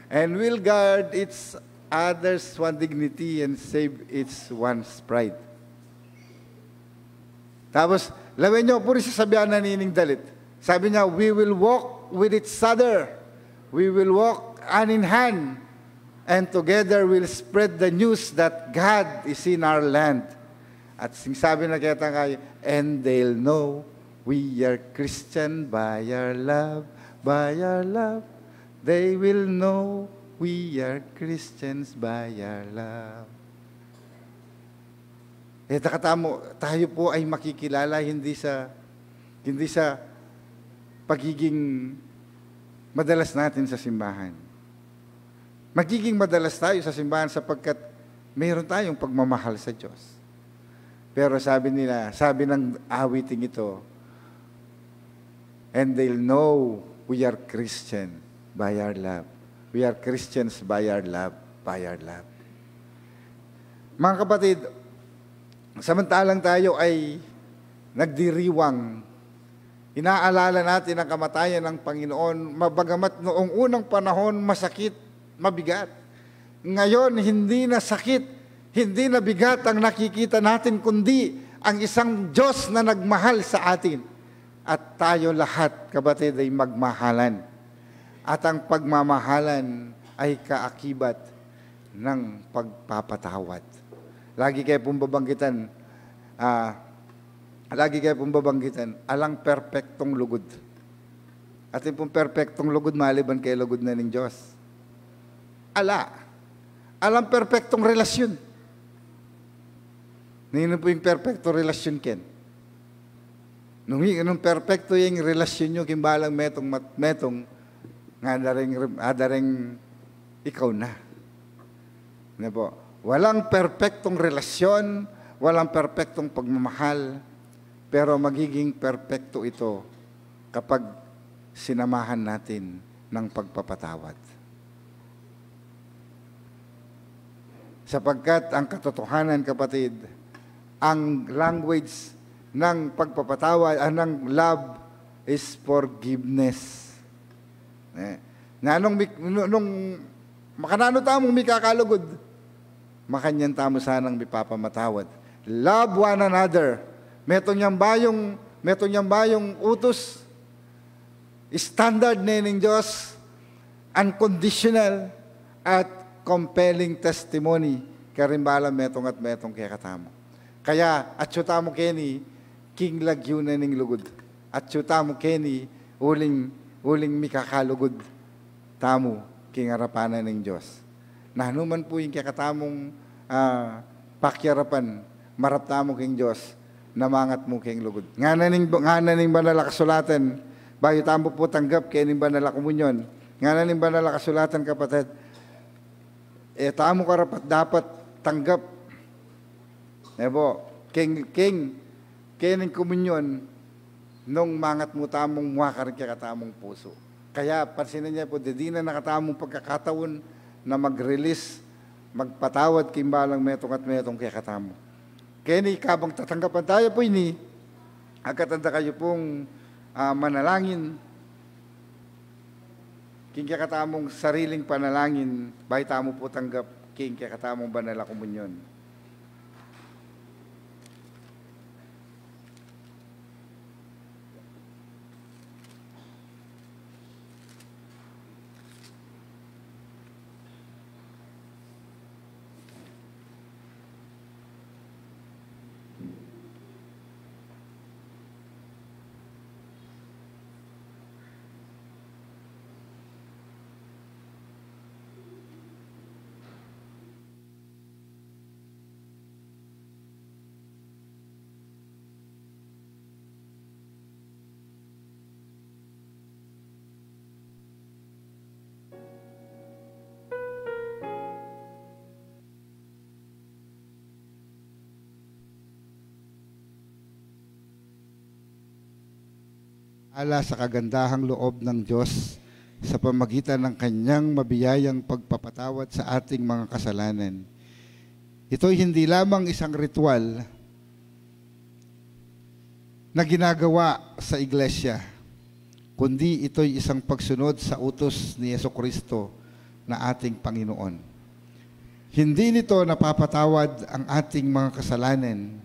And will guard each other's one dignity and save each one's pride. Tapos, lawin nyo, puri sasabihan na nining dalit. Sabi niya, we will walk with each other. We will walk hand in hand. And together we'll spread the news that God is in our land. At sabi na kaya tayo, and they'll know we are Christian by our love, by our love. They will know we are Christians by our love. Tayo po ay makikilala hindi sa pagiging madalas natin sa simbahan. Magiging madalas tayo sa simbahan sapagkat mayroon tayong pagmamahal sa Diyos. Pero sabi ng awiting ito, and they'll know we are Christian by our love. We are Christians by our love, by our love. Mga kapatid, samantalang tayo ay nagdiriwang, inaalala natin ang kamatayan ng Panginoon, mabagamat noong unang panahon masakit, mabigat. Ngayon, hindi na sakit, hindi na bigat ang nakikita natin, kundi ang isang Diyos na nagmahal sa atin. At tayo lahat, kapatid, ay magmahalan. At ang pagmamahalan ay kaakibat ng pagpapatawad. Lagi kayo pong babanggitan, alang perpektong lugod. At yung pong perpektong lugod, maliban kay lugod na ng Diyos. Alang perpektong relasyon. Nino po yung perpektong relasyon, Ken? Nung perpekto yung relasyon nyo, kimbalang metong, ngadaring ikaw na. Ano po? Walang perpektong relasyon, walang perpektong pagmamahal, pero magiging perpekto ito kapag sinamahan natin ng pagpapatawad. Sapagkat ang katotohanan, kapatid, ang language ng pagpapatawad, ng love is forgiveness. Nung makanano tamong may kakalugod, makanyan tamo sanang may papamatawad. Love one another. Metong niyang bayong utos, standard na ng Diyos, unconditional at compelling testimony, karimbala metong at metong kaya katamo. Kaya, at syuta mo Kenny, king lagyo na ning lugod. At syuta mo Kenny, uling mikakalugod, tamo, king harapanan ng Diyos. Nahanuman po yung kakatamong pakyarapan, marap tamo king Diyos, namangat mo king lugod. Nga naning banala kasulatan, bayo tamo po tanggap, kaya ning banala komunyon. Nga naning banala kasulatan, kapatid, tamo karapat dapat tanggap. Nebo, king komunyon, nung mangat mo tamong muwakar kaya katamong puso. Kaya, pansinan niya po, di na nakatamong pagkakataon na mag-release, magpatawad kimbalang metong at metong kaya katamo. Kaya ni, kabang tatanggapan tayo po ini, agkatanda kayo pong manalangin, king kaya katamong sariling panalangin, bahay tamo po tanggap, king kaya katamong banala komunyon. ala sa kagandahang loob ng Diyos sa pamagitan ng kanyang mabiyayang pagpapatawad sa ating mga kasalanan. Ito'y hindi lamang isang ritual na ginagawa sa iglesia, kundi ito'y isang pagsunod sa utos ni Jesucristo na ating Panginoon. Hindi nito napapatawad ang ating mga kasalanan,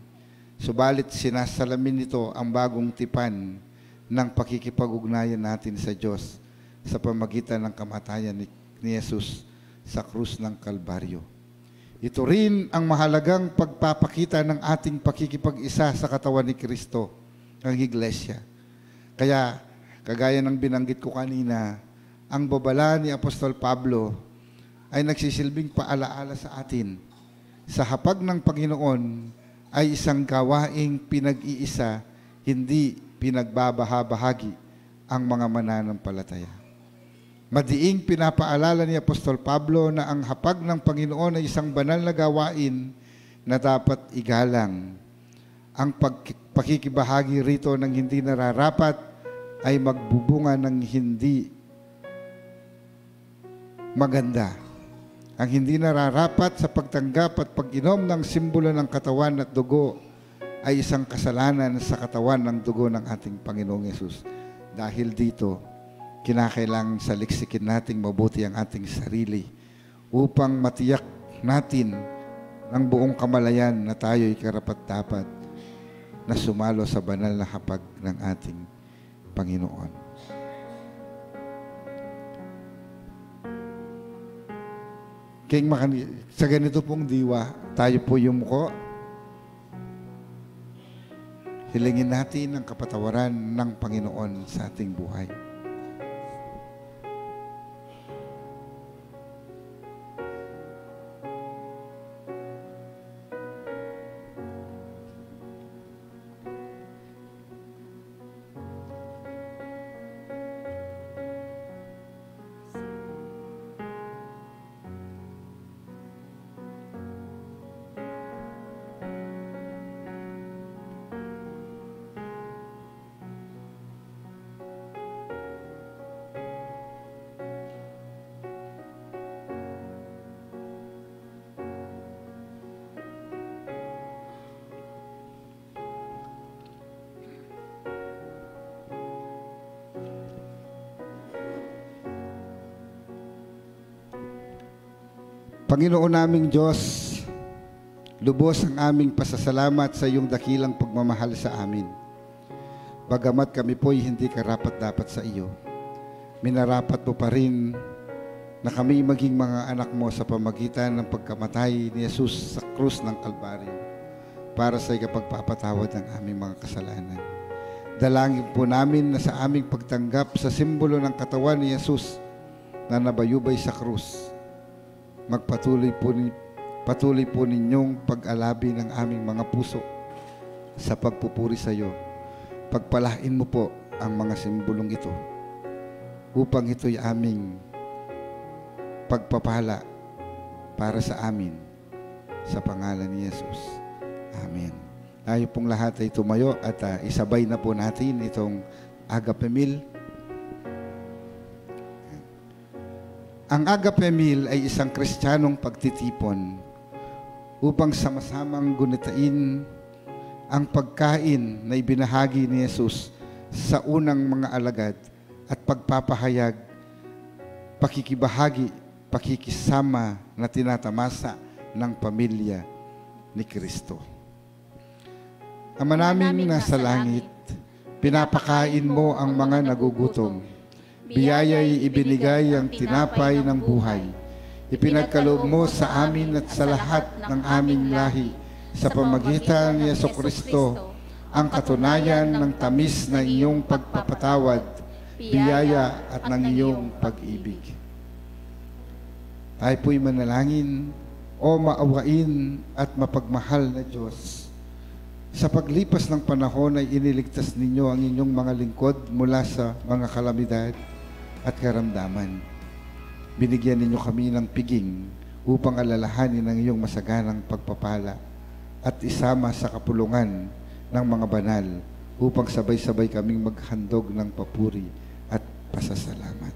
subalit sinasalamin nito ang bagong tipan ng pakikipag-ugnayan natin sa Diyos sa pamagitan ng kamatayan ni Jesus sa krus ng Kalbaryo. Ito rin ang mahalagang pagpapakita ng ating pakikipag-isa sa katawan ni Kristo, ang Iglesia. Kaya, kagaya ng binanggit ko kanina, ang babala ni Apostol Pablo ay nagsisilbing paalaala sa atin. Sa hapag ng Panginoon ay isang gawaing pinag-iisa, hindi pinagbabahabahagi ang mga mananampalataya. Madiing pinapaalala ni Apostol Pablo na ang hapag ng Panginoon ay isang banal na gawain na dapat igalang. Ang pakikibahagi rito ng hindi nararapat ay magbubunga ng hindi maganda. Ang hindi nararapat sa pagtanggap at pag-inom ng simbolo ng katawan at dugo ay isang kasalanan sa katawan ng dugo ng ating Panginoong Yesus. Dahil dito, kinakailangan saliksikin nating mabuti ang ating sarili upang matiyak natin ng buong kamalayan na tayo'y karapat-dapat na sumalo sa banal na hapag ng ating Panginoon. Sa ganito pong diwa, tayo po yumuko. Hilingin natin ang kapatawaran ng Panginoon sa ating buhay. Panginoon naming Diyos, lubos ang aming pasasalamat sa iyong dakilang pagmamahal sa amin. Bagamat kami po'y hindi karapat-dapat sa iyo, minarapat mo pa rin na kami maging mga anak mo sa pamagitan ng pagkamatay ni Jesus sa krus ng Kalbaryo para sa ikapagpapatawad ng aming mga kasalanan. Dalangin po namin na sa aming pagtanggap sa simbolo ng katawan ni Jesus na nabayubay sa krus, patuloy po ninyong pag-alabi ng aming mga puso sa pagpupuri sa iyo. Pagpalain mo po ang mga simbolong ito upang ito'y aming pagpapala para sa amin sa pangalan ni Jesus. Amen. Tayo pong lahat ay tumayo at isabay na po natin itong Agape Meal. Ang Agape Meal ay isang Kristiyanong pagtitipon upang sama-samang gunitain ang pagkain na ibinahagi ni Jesus sa unang mga alagad at pagpapahayag, pakikibahagi, pakikisama na tinatamasa ng pamilya ni Kristo. Ama naming nasa langit, pinapakain mo ang mga nagugutom. Biyaya'y ibinigay ang tinapay ng buhay. Ipinagkaloob mo sa amin at sa lahat ng aming lahi sa pamagitan ni Jesucristo ang katunayan ng tamis na iyong pagpapatawad, biyaya at ng iyong pag-ibig. Tayo po'y manalangin, o maawain at mapagmahal na Diyos. Sa paglipas ng panahon ay iniligtas ninyo ang inyong mga lingkod mula sa mga kalamidad at karamdaman. Binigyan ninyo kami ng piging upang alalahanin ang iyong masaganang pagpapala at isama sa kapulungan ng mga banal upang sabay-sabay kaming maghandog ng papuri at pasasalamat.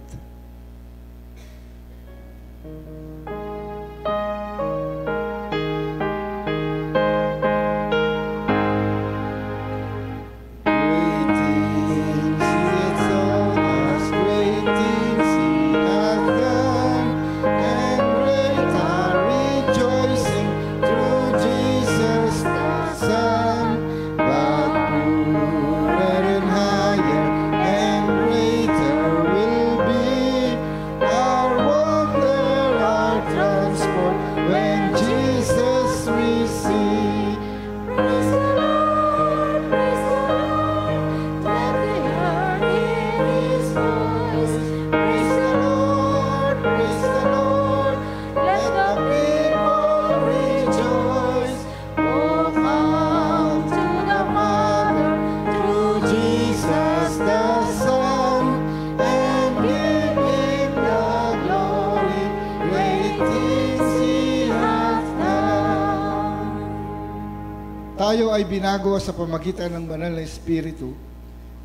Tayo ay binago sa pamagitan ng banal na Espiritu.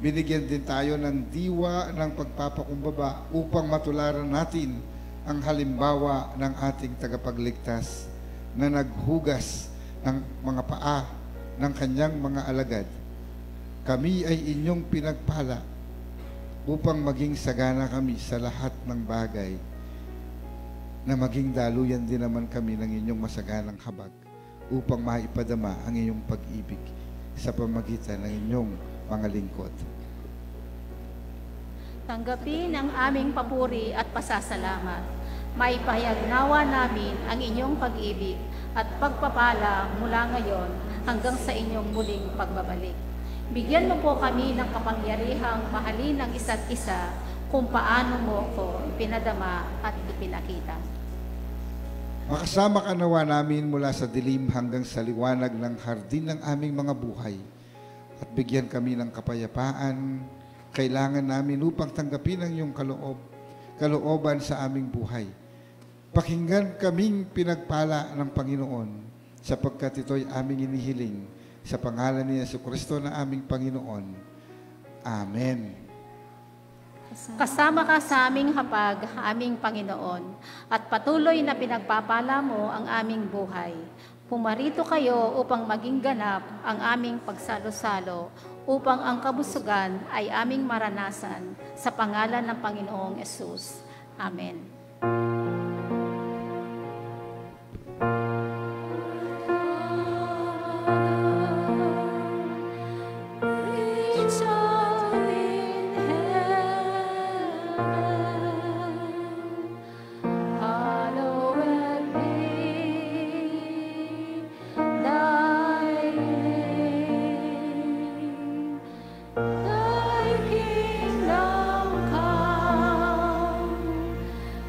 Binigyan din tayo ng diwa ng pagpapakumbaba upang matularan natin ang halimbawa ng ating tagapagligtas na naghugas ng mga paa ng kanyang mga alagad. Kami ay inyong pinagpala upang maging sagana kami sa lahat ng bagay, na maging daluyan din naman kami ng inyong masaganang habag upang maipadama ang iyong pag-ibig sa pamagitan ng inyong mga lingkod. Tanggapin ang aming papuri at pasasalamat. Maipahayag nawa namin ang inyong pag-ibig at pagpapala mula ngayon hanggang sa inyong muling pagbabalik. Bigyan mo po kami ng kapangyarihang mahalin ang isa't isa kung paano mo ko ipinadama at ipinakita. Makasama ka nawa namin mula sa dilim hanggang sa liwanag ng hardin ng aming mga buhay at bigyan kami ng kapayapaan kailangan namin upang tanggapin ang iyong kalooban sa aming buhay. Pakinggan kaming pinagpala ng Panginoon sapagkat ito'y aming inihiling sa pangalan ni Jesucristo na aming Panginoon. Amen. Kasama ka sa aming hapag, aming Panginoon, at patuloy na pinagpapala mo ang aming buhay. Pumarito kayo upang maging ganap ang aming pagsalo-salo, upang ang kabusugan ay aming maranasan sa pangalan ng Panginoong Yesus. Amen.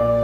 Thy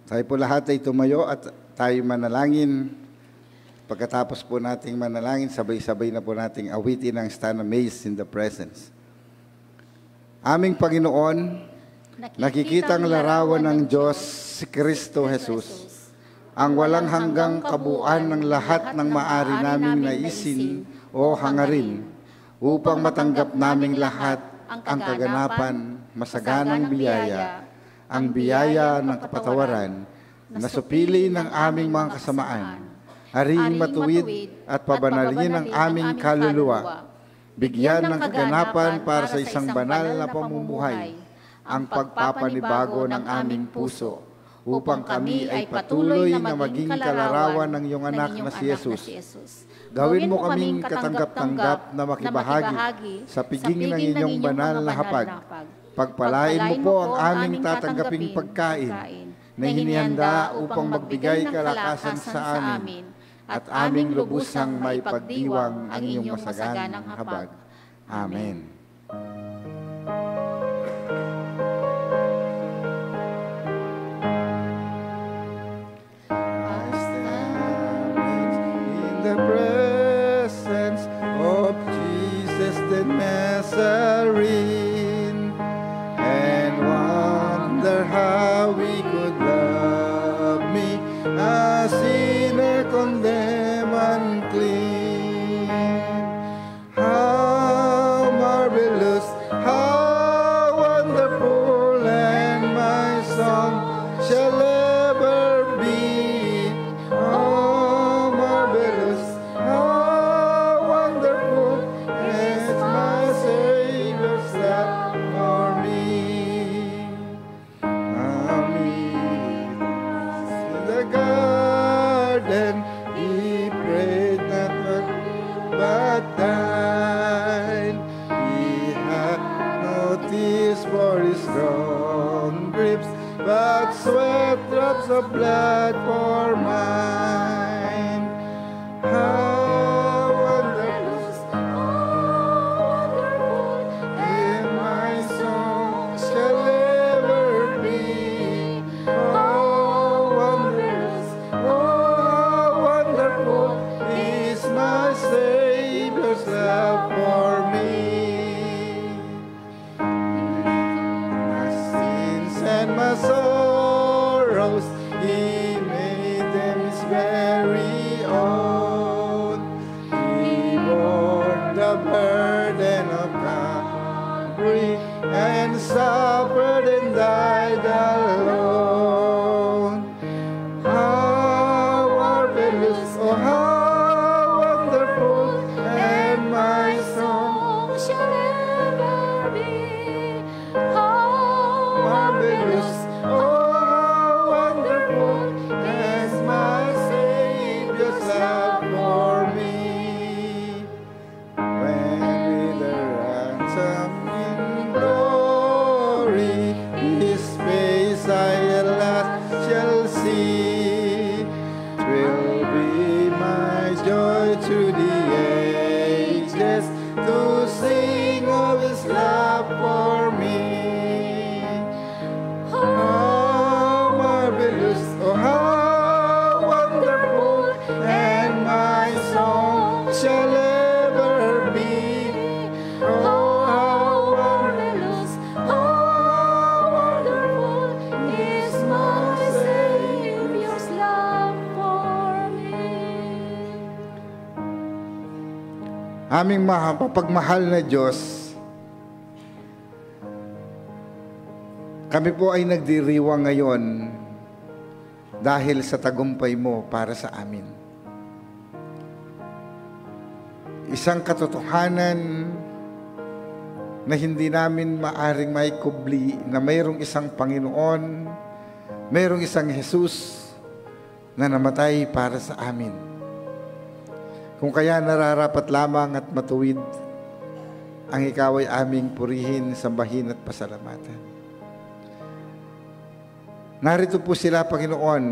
Tayo po lahat ay tumayo at tayo manalangin. Pagkatapos po nating manalangin, sabay-sabay na po nating awitin ang Stand Amazed in the Presence. Aming Panginoon, nakikitang larawan ng Diyos si Kristo Jesus, ang walang hanggang kabuuan ng lahat ng maaari naming naisin o hangarin, upang matanggap naming lahat ang kaganapan, masaganang biyaya, ang biyaya ng kapatawaran, na supili ng aming mga kasamaan, aring matuwid at pabanalin ang aming kaluluwa, bigyan ng kaganapan para sa isang banal na pamumuhay, ang pagpapanibago ng aming puso, upang kami ay patuloy na maging kalarawan ng iyong anak na si Jesus. Gawin mo kaming katanggap-tanggap na makibahagi sa piging ng inyong banal na hapag. Pagpalain mo po ang aming tatanggaping pagkain na hinihanda upang magbigay kalakasan sa amin at aming lubusang may pagdiwang ang inyong masaganang habag. Amen. I stand in the presence of Jesus the Nazarene and wonder how he could love me, a sinner condemned and clean. How marvelous, how wonderful, and my song shall ever be. How marvelous, how wonderful, is my Savior's love for me. In the garden, he prayed not but died. He had no tears for his strong griefs, but sweat drops of blood for mine. How wonderful, and my song shall ever be. Oh, wondrous, oh, how wonderful is my Savior's love for me. My sins and my sorrows, he made them his very own. He bore the burden of Calvary and suffered and died alone. How marvelous, oh how wonderful, and my song shall ever be. How marvelous, oh how wonderful, is my Savior's love for me. When with the ransom in glory, his face I at last shall see. 'Twill be my joy through the ages to sing of his love for me. How marvelous, oh how wonderful, and my song shall ever be. Oh how marvelous, oh how wonderful, is my Savior's love for me. Aming mapagmahal na Diyos, kami po ay nagdiriwang ngayon dahil sa tagumpay mo para sa amin. Isang katotohanan na hindi namin maaring maikubli na mayroong isang Panginoon, mayroong isang Jesus na namatay para sa amin. Kung kaya nararapat lamang at matuwid ang ikaw ay aming purihin, sambahin at pasalamatan. Narito po sila, Panginoon,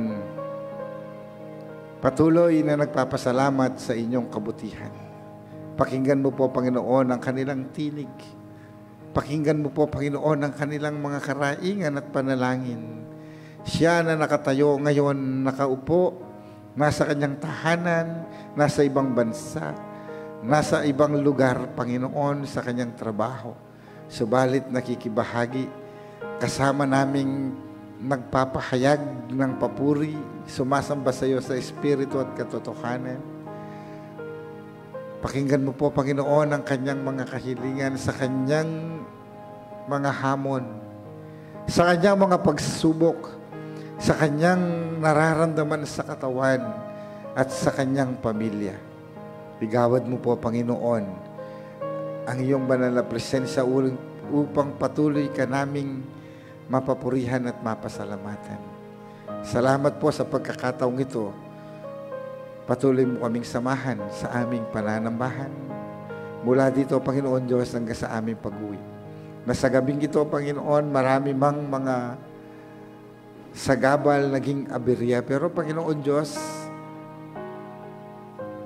patuloy na nagpapasalamat sa inyong kabutihan. Pakinggan mo po, Panginoon, ang kanilang tinig. Pakinggan mo po, Panginoon, ang kanilang mga karaingan at panalangin. Siya na nakatayo ngayon, nakaupo, nasa kanyang tahanan, nasa ibang bansa, nasa ibang lugar, Panginoon, sa kanyang trabaho. Subalit nakikibahagi, kasama naming nagpapahayag ng papuri, sumasamba sa iyo sa Espiritu at katotohanan. Pakinggan mo po, Panginoon, ang kanyang mga kahilingan sa kanyang mga hamon, sa kanyang mga pagsubok, sa kanyang nararamdaman sa katawan at sa kanyang pamilya. Bigawad mo po, Panginoon, ang iyong banal na presensya upang patuloy ka naming mapapurihan at mapasalamatan. Salamat po sa pagkakataong ito. Patuloy mo kaming samahan sa aming pananambahan. Mula dito, Panginoon Diyos, hanggang sa aming pag-uwi. Na sa gabing ito, Panginoon, marami mang mga sagabal naging aberya. Pero, Panginoon Diyos,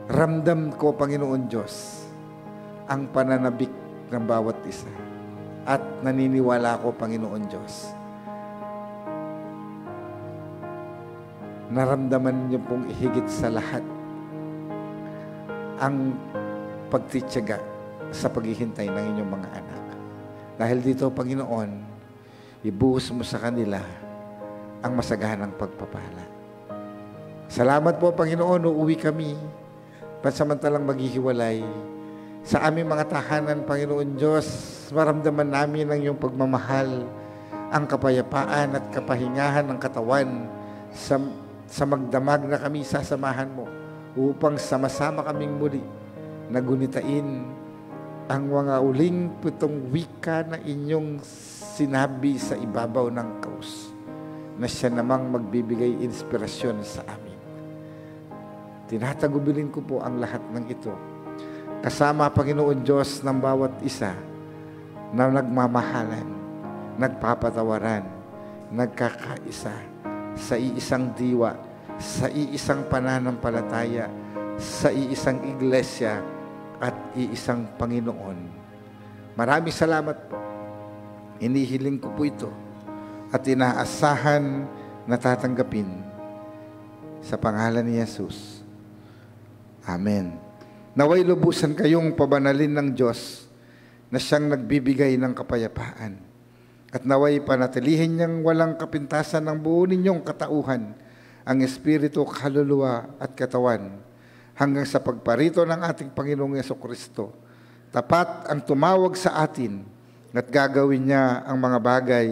ramdam ko, Panginoon Diyos, ang pananabik ng bawat isa. At naniniwala ko, Panginoon Diyos, naramdaman niyo pong ihigit sa lahat ang pagtitiyaga sa paghihintay ng inyong mga anak. Dahil dito, Panginoon, ibuhos mo sa kanila ang masaganang pagpapala. Salamat po, Panginoon, uuwi kami, pansamantalang maghihiwalay. Sa aming mga tahanan, Panginoon Diyos, maramdaman namin ang iyong pagmamahal, ang kapayapaan at kapahingahan ng katawan sa magdamag na kami sasamahan mo upang sama-sama kaming muli nagunitain ang mga uling 7 wika na inyong sinabi sa ibabaw ng krus na siya namang magbibigay inspirasyon sa amin. Tinatagubilin ko po ang lahat ng ito. Kasama, Panginoon Diyos, ng bawat isa na nagmamahalan, nagpapatawaran, nagkakaisa sa iisang diwa, sa iisang pananampalataya, sa iisang iglesia at iisang Panginoon. Maraming salamat po. Inihiling ko po ito at inaasahan na tatanggapin sa pangalan ni Jesus. Amen. Naway lubusan kayong pabanalin ng Diyos na siyang nagbibigay ng kapayapaan. At naway panatilihin niyang walang kapintasan ng buo ninyong katauhan, ang espiritu, kaluluwa at katawan, hanggang sa pagparito ng ating Panginoong Yesukristo. Tapat ang tumawag sa atin at gagawin niya ang mga bagay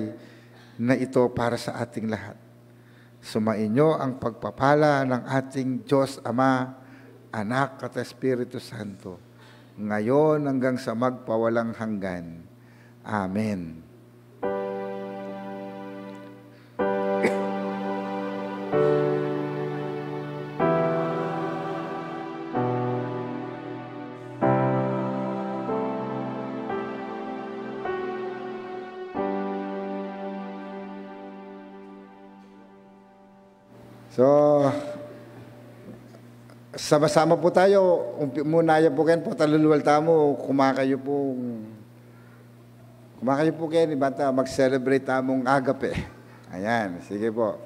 na ito para sa ating lahat. Sumainyo ang pagpapala ng ating Diyos Ama, Anak at Espiritu Santo, ngayon hanggang sa magpawalang hanggan. Amen. So, sama-sama po tayo. Muna po kayo po, taluluwal tamo, kumakayo po kayo, ibanta, mag-celebrate tamong agape. Ayan, sige po.